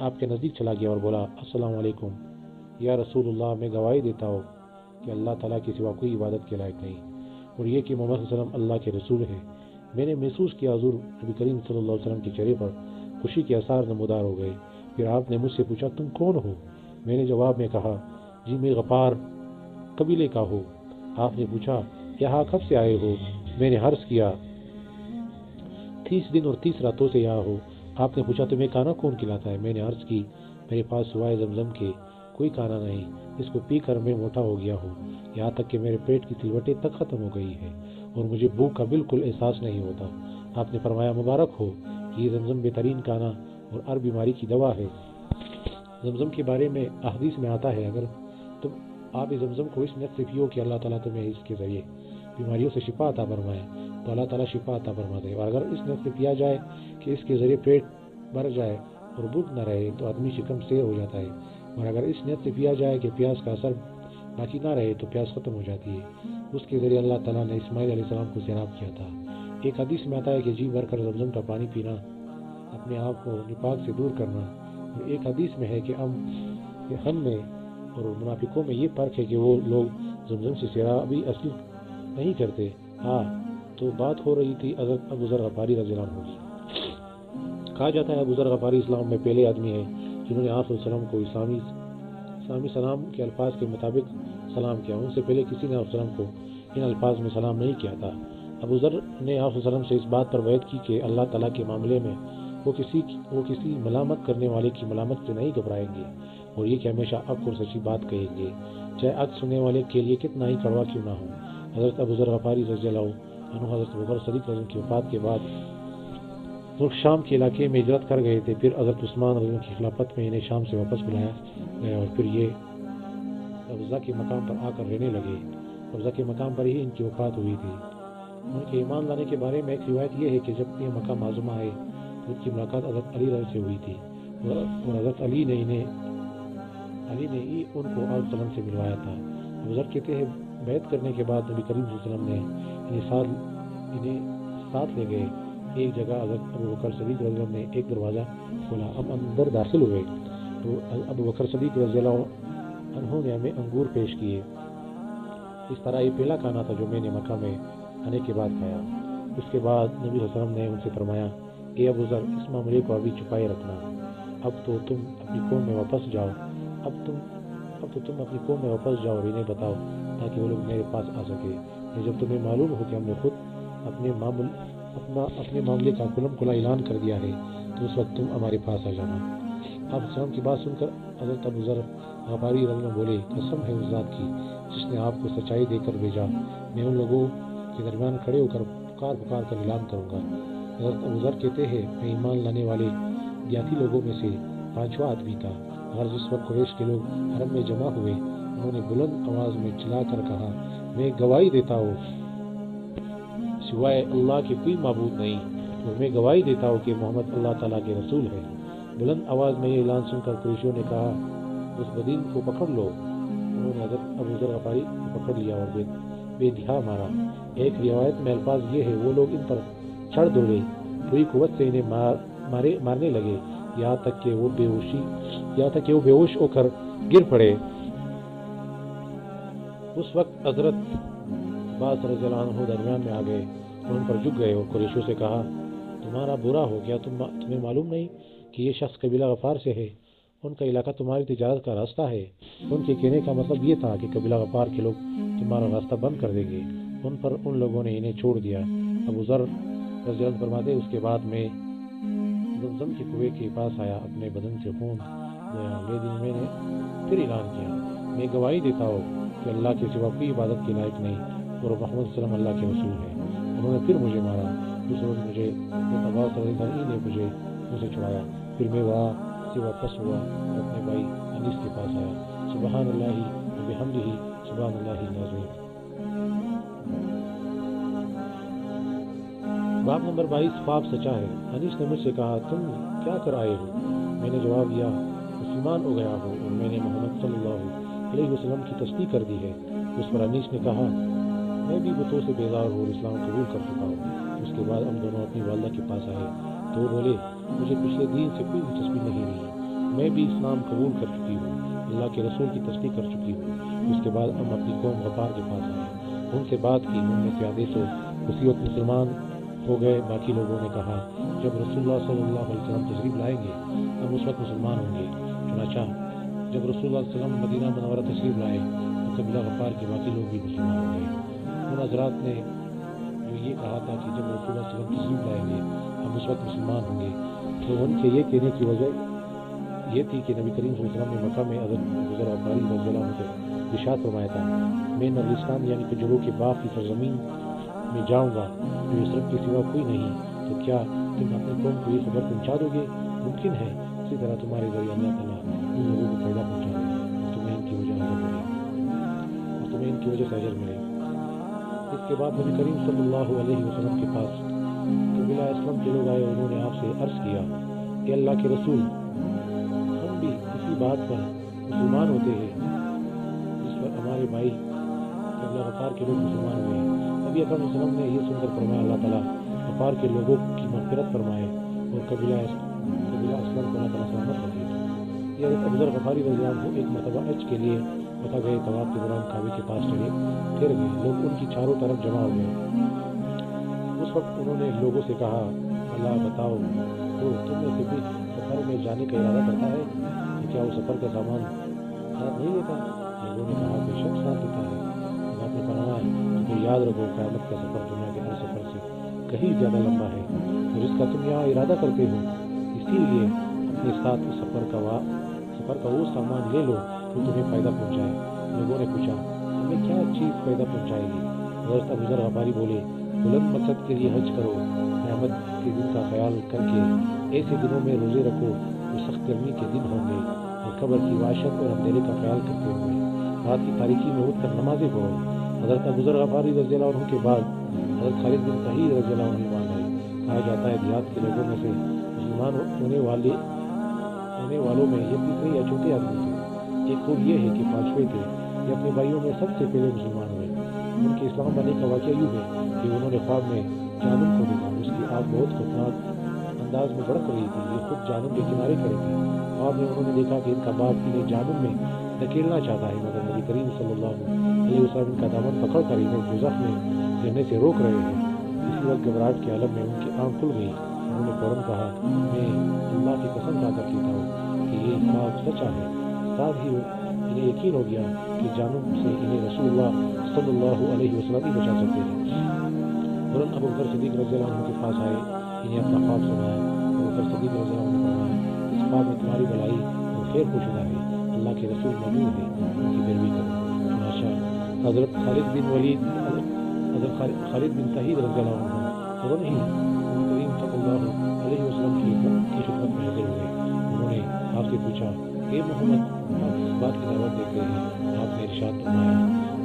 آپ کے نزدیک چلا گیا اور بولا، السلام علیکم یا رسول اللہ، میں گواہی دیتا ہوں کہ اللہ تعالیٰ کے سوا کوئی عبادت کے لائق نہیں، اور یہ کہ محمد صلی اللہ علیہ وسلم اللہ کے رسول ہے۔ میں نے محسوس کیا حضور نبی کریم صلی اللہ علیہ وسلم کے چہرے پر خوشی کے آثار نمودار ہو گئے۔ پھر آپ نے مجھ سے پوچھا، تم کون ہو؟ میں نے جواب میں کہا، جی میں غفار قبیلے کا ہوں۔ آپ نے پوچھا، یہاں کب سے آئے ہو؟ میں نے عرض کیا، 30 دن اور 30 راتوں سے یہاں ہو۔ آپ نے پوچھا، تمہیں کھانا کون کھلاتا ہے؟ میں نے عرض کی، میرے پاس سوائے زمزم کے کوئی کھانا نہیں، اس کو پی کر میں موٹا ہو گیا ہوں، یہاں تک کہ میرے پیٹ کی سلوٹیں تک ختم ہو گئی ہے اور مجھے بھوک کا بالکل احساس نہیں ہوتا۔ آپ نے فرمایا، مبارک ہو، یہ زمزم بہترین کھانا اور ہر بیماری کی دوا ہے۔ زمزم کے بارے میں احادیث میں آتا ہے، اگر تم آب زمزم کو اس نیت سے پیو کہ اللہ تعالیٰ تمہیں اس کے ذریعے بیماریوں سے شفا عطا فرمائے تو اللہ تعالیٰ شفا عطا فرماتے ہیں، اور اگر اس نیت سے پیا جائے کہ اس کے ذریعے پیٹ بھر جائے اور بھوک نہ رہے تو آدمی شکم سیر ہو جاتا ہے، اور اگر اس نیت سے پیا جائے کہ پیاس کا اثر باقی نہ رہے تو پیاس ختم ہو جاتی ہے۔ اس کے ذریعے اللہ تعالیٰ نے اسماعیل علیہ السلام کو سیراب کیا تھا۔ ایک حدیث میں آتا ہے کہ جی بھر کر زمزم کا پانی پینا اپنے آپ کو نفاق سے دور کرنا، اور ایک حدیث میں ہے کہ ہم میں اور منافقوں میں یہ فرق ہے کہ وہ لوگ زمزم سے سیرابی اصل نہیں کرتے۔ ہاں، تو بات ہو رہی تھی حضرت ابو ذر غفاری رضی اللہ عنہ کی۔ کہا جاتا ہے ابو ذر غفاری اسلام میں پہلے آدمی ہیں جنہوں نے آپ صلی اللہ علیہ وسلم کو اسلامی سلام کے الفاظ کے مطابق سلام کیا۔ ان سے پہلے کسی نے آپ صلی اللہ علیہ وسلم کو ان الفاظ میں سلام نہیں کیا تھا۔ ابو ذر نے آپ صلی اللہ علیہ وسلم سے اس بات پر بیعت کی کہ اللہ تعالیٰ کے معاملے میں وہ کسی ملامت کرنے والے کی ملامت سے نہیں گھبرائیں گے، اور یہ کہ ہمیشہ حق اور سچی بات کہیں گے، چاہے حق سننے والے کے لیے کتنا ہی کڑوا کیوں نہ ہو۔ حضرت ابو ذر غفاری رضی اللہ عنہ حضرت ابو بکر صدیق رضی اللہ عنہ کی وفات کے بعد شام کے علاقے میں ہجرت کر گئے تھے۔ پھر حضرت عثمان رضی اللہ عنہ کی خلافت میں انہیں شام سے واپس بلایا گیا، اور پھر یہ ابزا کے مقام پر آ کر رہنے لگے۔ ابزا کے مقام پر ہی ان کی وفات ہوئی تھی۔ ان کے ایمان لانے کے بارے میں ایک روایت یہ ہے کہ جب یہ مکہ معظمہ آئے تو ان کی ملاقات حضرت علی رضی سے ہوئی تھی، اور حضرت علی نے ہی ان کو آپ وسلم سے ملوایا تھا۔ ابوذر کہتے ہیں بیعت کرنے کے بعد نبی کریم صلی اللہ علیہ وسلم نے انہیں ساتھ لے گئے ایک جگہ۔ حضرت ابوبکر صدیق رضی اللہ عنہ نے ایک دروازہ کھولا، ہم اندر داخل ہوئے تو ابوبکر صدیق رضی اللہ عنہ نے ہمیں انگور پیش کیے۔ اس طرح یہ پہلا کھانا تھا جو میں نے مکہ میں آنے کے بعد کھایا۔ اس کے بعد نبی صلی اللہ علیہ وسلم نے ان سے فرمایا، اے ابوذر، اس معاملے کو ابھی چھپائے رکھنا، اب تو تم اپنی قوم میں واپس جاؤ اور انہیں بتاؤ تاکہ وہ لوگ میرے پاس آ سکے۔ جب تمہیں معلوم ہو کہ ہم نے خود اپنے معاملے کا کھلم کھلا اعلان کر دیا ہے تو اس وقت تم ہمارے پاس آ جانا۔ آپ السلام کی بات سن کر حضرت ابوذر غفاری رضی اللہ عنہ بولے، قسم ہے اس ذات کی جس نے آپ کو سچائی دے کر بھیجا، میں ان لوگوں کے درمیان کھڑے ہو کر پکار کر اعلان کروں گا۔ حضرت ابوذر کہتے ہیں میں ایمان لانے والے دیہاتی لوگوں میں سے 5واں آدمی تھا، مگر جس وقت قریش کے لوگ حرم میں جمع ہوئے انہوں نے بلند آواز میں چلا کر کہا، میں گواہی دیتا ہوں سوائے اللہ کے کوئی معبود نہیں، اور میں گواہی دیتا ہوں کہ محمد اللہ تعالیٰ کے رسول ہے۔ بلند آواز میں یہ اعلان سن کر قریشیوں نے کہا، اس بدین کو پکڑ لو۔ انہوں نے حضرت ابوذر غفاری کو پکڑ لیا اور بے دہا مارا۔ ایک روایت میں الفاظ یہ ہے، وہ لوگ ان پر چڑھ دوڑے، پوری قوت سے انہیں مارنے لگے، یہاں تک کہ وہ بے ہوش ہو کر گر پڑے۔ اس وقت حضرت عباس رضی اللہ عنہ درمیان میں آ گئے اور ان پر جھک گئے اور قریشیوں سے کہا، تمہارا برا ہو گیا، تمہیں معلوم نہیں کہ یہ شخص قبیلہ غفار سے ہے، ان کا علاقہ تمہاری تجارت کا راستہ ہے۔ ان کے کہنے کا مطلب یہ تھا کہ قبیلہ غفار کے لوگ تمہارا راستہ بند کر دیں گے۔ ان لوگوں نے انہیں چھوڑ دیا۔ ابوذر رضی اللہ عنہ فرماتے، اس کے بعد میں زمزم کے کنویں کے پاس آیا، اپنے بدن سے خون دیا، لیکن میں نے پھر اعلان کیا، میں گواہی دیتا ہوں کہ اللہ کے سوا کوئی عبادت کے لائق نہیں اور محمد صلی اللہ علیہ وسلم اللہ کے رسول ہے۔ انہوں نے پھر مجھے مارا۔ اس روز عباس رضی اللہ عنہ نے مجھے مجھ سے چھڑایا، پھر میں وہاں سے واپس ہوا اور اپنے بھائی انیس کے پاس آیا۔ سبحان اللہ و بحمدہ، سبحان اللہ العظیم۔ باب نمبر 22، خواب سچا ہے۔ انیس نے مجھ سے کہا، تم کیا کر آئے ہو؟ میں نے جواب دیا، مسلمان ہو گیا ہوں اور میں نے محمد صلی اللہ علیہ وسلم کی تصدیق کر دی ہے۔ اس پر انیس نے کہا، میں بھی بتوں سے بیزار ہوں اور اسلام قبول کر چکا ہوں۔ اس کے بعد ہم دونوں اپنی والدہ کے پاس آئے تو بولے، مجھے پچھلے دین سے کوئی دلچسپی نہیں رہی، میں بھی اسلام قبول کر چکی ہوں، اللہ کے رسول کی تصدیق کر چکی ہوں۔ اس کے بعد ہم اپنی قوم غفار کے پاس آئے، ان سے بات کی، ان میں سے آدھے تو اسی وقت مسلمان ہو گئے، باقی لوگوں نے کہا جب رسول اللہ صلی اللہ علیہ وسلم تشریف لائیں گے ہم اس وقت مسلمان ہوں گے۔ چنانچہ جب رسول اللہ صلی اللہ علیہ وسلم مدینہ منورہ تشریف لائے تو قبیلہ غفار کے باقی لوگ بھی مسلمان ہو گئے۔ ان حضرات نے جو یہ کہا تھا کہ جب رسول اللہ صلی اللہ علیہ وسلم تشریف لائیں گے ہم اس وقت مسلمان ہوں گے، تو ان کے یہ کہنے کی وجہ یہ تھی کہ نبی کریم صلی اللہ علیہ وسلم نے مکہ میں حضرت ابوذر غفاری رضی اللہ عنہ سے ارشاد فرمایا تھا، میں نبلستان یعنی کھجوروں کے باغ کی سرزمین میں جاؤں گا جو اس رب کے سوا کوئی نہیں، تو کیا تم اپنے قوم کو یہ خبر پہنچا دو گے؟ ممکن ہے اسی طرح تمہارے ذریعے اللہ تعالیٰ ان لوگوں کو فائدہ پہنچا دے اور تمہیں ان کی وجہ سے اجر ملے۔ اس کے بعد نبی کریم صلی اللہ علیہ وسلم کے پاس قبیلہ اسلم کے لوگ آئے، انہوں نے آپ سے عرض کیا، کہ اللہ کے رسول، ہم بھی اسی بات پر مسلمان ہوتے ہیں جس پر ہمارے بھائی قبیلہ غفار کے لوگ مسلمان ہوئے ہیں۔ نبی اکرم صلی اللہ علیہ وسلم نے یہ سن کر فرمایا، اللہ تعالیٰ غفار کے لوگوں کی مغفرت فرمائے اور قبیلہ اسلم کو اللہ تعالیٰ سلامت رکھے۔ یہ حضرت ابوذر غفاری رضی اللہ عنہ ایک مرتبہ حج کے لیے مکہ گئے، طواف کے دوران کعبے کے پاس ٹھہر گئے، لوگ ان کی چاروں طرف جمع ہو گئے۔ اس وقت انہوں نے لوگوں سے کہا، اللہ بتاؤ تو تم میں سے بھی سفر میں جانے کا ارادہ کرتا ہے تو کیا وہ سفر کا سامان ساتھ نہیں لیتا؟ لوگوں نے کہا، بے شک ساتھ لیتا ہے۔ آپ نے فرمایا، تو یاد رکھو قیامت کا سفر دنیا کے ہر سفر سے کہیں زیادہ لمبا ہے اور جس کا تم یہاں ارادہ کرتے ہو، اسی لیے اپنے ساتھ سفر کا وہ سامان لے لو جو تمہیں فائدہ پہنچائے۔ لوگوں نے پوچھا، ہمیں کیا چیز فائدہ پہنچائے گی؟ حضرت ابوذر غفاری بولے، بلند مقصد کے لیے حج کرو، قیامت کے دن کا خیال کر کے ایسے دنوں میں روزے رکھو جو سخت گرمی کے دن ہوں گے، اور قبر کی وحشت اور اندھیرے کا خیال کرتے ہوئے رات کی تاریکی میں اٹھ کر نمازیں پڑھو۔ حضرت ابو ذر غفاری رضی اللہ عنہ کے بعد حضرت خالد بن سعید رضی اللہ عنہ ایمان لائے۔ کہا جاتا ہے دیہات کے لوگوں میں سے مسلمان ہونے والوں میں یہ تیسرے یا چوتھے آدمی تھے۔ ایک خوب یہ ہے کہ پانچویں تھے، یہ اپنے بھائیوں میں سب سے پہلے مسلمان ہوئے۔ ان کے اسلام لانے کا واقعہ یوں ہے کہ انہوں نے خواب میں جہنم کو دیکھا، اس کی آگ بہت خطرناک انداز میں بھڑک رہی تھی، یہ خود جہنم کے کنارے کھڑے تھے۔ خواب میں انہوں نے دیکھا کہ ان کا باپ انہیں جہنم میں دھکیلنا چاہتا ہے، مگر نبی کریم صلی اللہ علیہ وسلم کا دامن پکڑ کر انہیں دوزخ میں گرنے سے روک رہے ہیں۔ اسی وقت گھبراہٹ کے عالم میں ان کی آنکھ کھل گئی۔ انہوں نے فوراً کہا، میں اللہ کی قسم کھا کر کہتا ہوں کہ یہ خواب سچا ہے۔ ساتھ ہی انہیں یقین ہو گیا کہ جہنم سے انہیں رسول اللہ صلی اللہ علیہ وسلم ہی بچا سکتے ہیں۔ فوراً ابو بکر صدیق رضی اللہ عنہ کے پاس آئے، انہیں اپنا خواب سنایا۔ ابو بکر صدیق رضی اللہ عنہ نے فرمایا، اس خواب میں تمہاری بھلائی اور خیر کو شدہ ہے، اللہ کے رسول موجود ہے، ان کی پیروی کرو۔ چنانچہ حضرت خالد بن سعید رضی اللہ عنہ فوراً ہی نبی کریم صلی اللہ علیہ وسلم کی خدمت میں حاضر ہوئے۔ انہوں نے آپ سے پوچھا، اے محمد، آپ اس بات کی دعوت دیتے ہیں؟ آپ نے ارشاد فرمایا،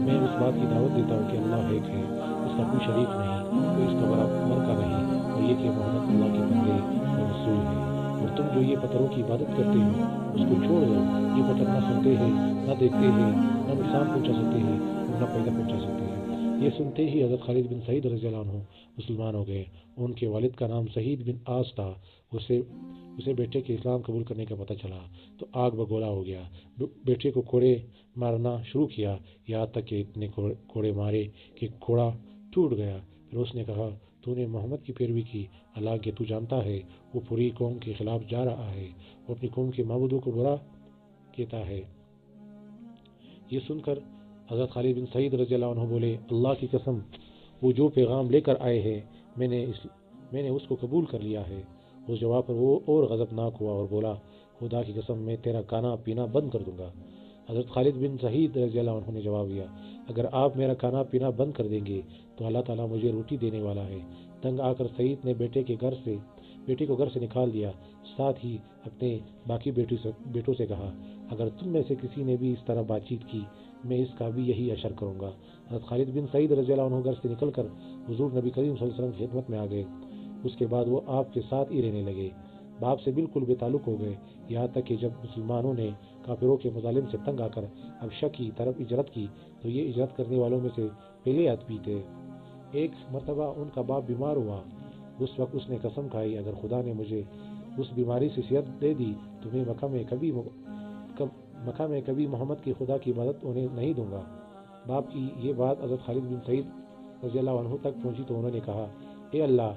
میں اس بات کی دعوت دیتا ہوں کہ اللہ ایک ہے، اس کا کوئی شریک نہیں، کوئی اس کا برابر نہیں، اور یہ کہ محمد اللہ کے بندے اور رسول ہیں۔ اور تم جو یہ پتھروں کی عبادت کرتے ہو اس کو چھوڑ دو، یہ پتھر نہ سنتے ہیں، نہ دیکھتے ہیں، نہ نقصان پہنچا سکتے ہیں اور نہ فائدہ پہنچا سکتے ہیں۔ یہ سنتے ہی حضرت خالد بن سعید رضی اللہ عنہ مسلمان ہو گئے۔ ان کے والد کا نام سعید بن آس تھا۔ اسے بیٹے کے اسلام قبول کرنے کا پتہ چلا تو آگ بگولا ہو گیا، بیٹے کو کوڑے مارنا شروع کیا، یہاں تک کہ اتنے کوڑے مارے کہ کوڑا ٹوٹ گیا۔ پھر اس نے کہا، تو نے محمد کی پیروی کی، حالانکہ تو جانتا ہے وہ پوری قوم کے خلاف جا رہا ہے، وہ اپنی قوم کے معبودوں کو برا کہتا ہے۔ یہ سن کر حضرت خالد بن سعید رضی اللہ عنہ بولے، اللہ کی قسم، وہ جو پیغام لے کر آئے ہیں میں نے اس کو قبول کر لیا ہے۔ اس جواب پر وہ اور غضبناک ہوا اور بولا، خدا کی قسم، میں تیرا کھانا پینا بند کر دوں گا۔ حضرت خالد بن سعید رضی اللہ عنہ نے جواب دیا، اگر آپ میرا کھانا پینا بند کر دیں گے تو اللہ تعالیٰ مجھے روٹی دینے والا ہے۔ تنگ آ کر سعید نے بیٹے کو گھر سے نکال دیا، ساتھ ہی اپنے باقی بیٹوں سے کہا، اگر تم میں سے کسی نے بھی اس طرح بات چیت کی میں اس کا بھی یہی اشر کروں گا۔ حضرت خالد بن سعید رضی اللہ عنہ گھر سے نکل کر حضور نبی کریم صلی اللہ علیہ وسلم کی خدمت میں آ گئے۔ اس کے بعد وہ آپ کے ساتھ ہی رہنے لگے، باپ سے بالکل بے تعلق ہو گئے، یہاں تک کہ جب مسلمانوں نے کافروں کے مظالم سے تنگ آ کر حبشہ کی طرف ہجرت کی تو یہ ہجرت کرنے والوں میں سے پہلے آدمی تھے۔ ایک مرتبہ ان کا باپ بیمار ہوا، اس وقت اس نے قسم کھائی، اگر خدا نے مجھے اس بیماری سے صحت دے دی تو میں مکہ میں کبھی محمد کی خدا کی عبادت ہونے نہیں دوں گا۔ باپ کی یہ بات حضرت خالد بن سعید رضی اللہ عنہ تک پہنچی تو انہوں نے کہا، اے اللہ،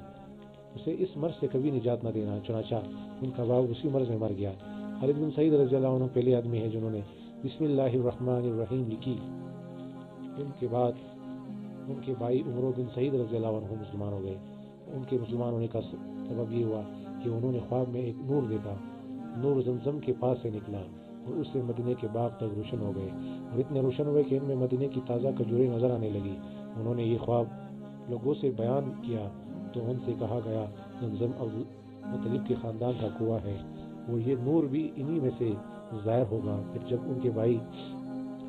اسے اس مرض سے کبھی نجات نہ دینا۔ چنانچہ ان کا باپ اسی مرض میں مر گیا۔ خالد بن سعید رضی اللہ عنہ پہلے آدمی ہیں جنہوں نے بسم اللہ الرحمن الرحیم لکھی۔ ان کے بعد ان کے بھائی عمر بن سعید رضی اللہ عنہ مسلمان ہو گئے۔ ان کے مسلمان ہونے کا سبب یہ ہوا کہ انہوں نے خواب میں ایک نور دیکھا، نور زمزم کے پاس سے نکلا اور اس سے مدینے کے باغ تک روشن ہو گئے اور اتنے روشن ہوئے کہ ان میں مدینے کی تازہ کھجوریں نظر آنے لگی۔ انہوں نے یہ خواب لوگوں سے بیان کیا تو ان سے کہا گیا، زمزم مطلب کے خاندان کا کنواں ہے اور یہ نور بھی انہی میں سے ظاہر ہوگا۔ پھر جب ان کے بھائی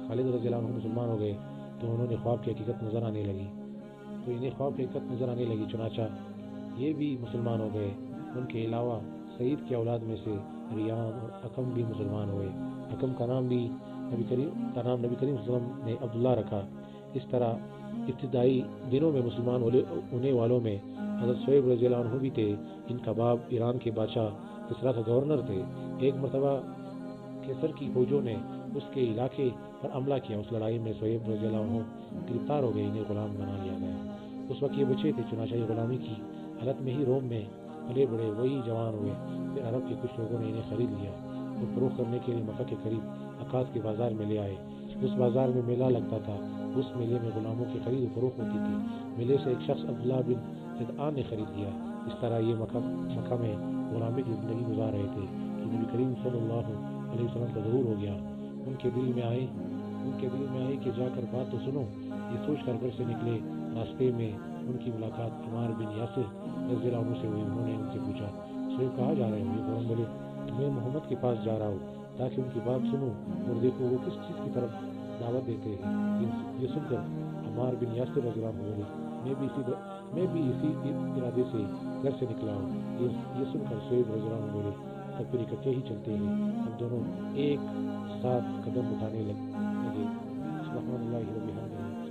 خالد رضی اللہ عنہ مسلمان ہو گئے تو انہیں خواب کی حقیقت نظر آنے لگی، چنانچہ یہ بھی مسلمان ہو گئے۔ ان کے علاوہ سعید کی اولاد میں سے ریان اور حکم بھی مسلمان ہوئے۔ حکم کا نام نبی کریم صلی اللہ علیہ وسلم نے عبداللہ رکھا۔ اس طرح ابتدائی دنوں میں مسلمان ہونے والوں میں حضرت شعیب رضی اللہ عنہ بھی تھے۔ ان کا باپ ایران کے بادشاہ کسریٰ کا گورنر تھے۔ ایک مرتبہ کیسر کی فوجوں نے اس کے علاقے پر حملہ کیا، اس لڑائی میں شعیب رضی اللہ عنہ گرفتار ہو گئے، انہیں غلام بنا لیا گیا۔ اس وقت یہ بچے تھے، چنانچہ یہ غلامی کی حالت میں ہی روم میں پلے بڑے، وہی جوان ہوئے۔ پھر عرب کے کچھ لوگوں نے انہیں خرید لیا اور فروخت کرنے کے لیے مکہ کے قریب عکاظ کے بازار میں لے آئے۔ اس بازار میں میلہ لگتا تھا، اس میلے میں غلاموں کی خرید و فروخت ہوتی تھی۔ میلے سے ایک شخص عبداللہ بن جدعان نے خرید لیا۔ اس طرح یہ مکہ میں غلامی کی زندگی گزار رہے تھے کہ نبی کریم صلی اللہ علیہ وسلم کا ظہور ہو گیا۔ ان کے دل میں آئے کہ جا کر بات تو سنو۔ یہ سوچ کر گھر سے نکلے، راستے میں ان کی ملاقات عمار بن یاسر رضی اللہ عنہ سے ہوئی۔ انہوں نے ان سے پوچھا، شعیب کہاں جا رہے ہو؟ یہ فوراً بولے، میں محمد کے پاس جا رہا ہوں تاکہ ان کی بات سنوں اور دیکھوں وہ کس چیز کی طرف دعوت دیتے ہیں۔ یہ سن کر عمار بن یاسر رضی اللہ عنہ بولے میں بھی اسی ارادے سے گھر سے نکلا ہوں۔ یہ سن کر سہیب رضی اللہ عنہ بولے تب پھر اکٹھے ہی چلتے ہیں۔ ہم دونوں ایک ساتھ قدم اٹھانے لگے۔ سبحان اللہ و بحمدہ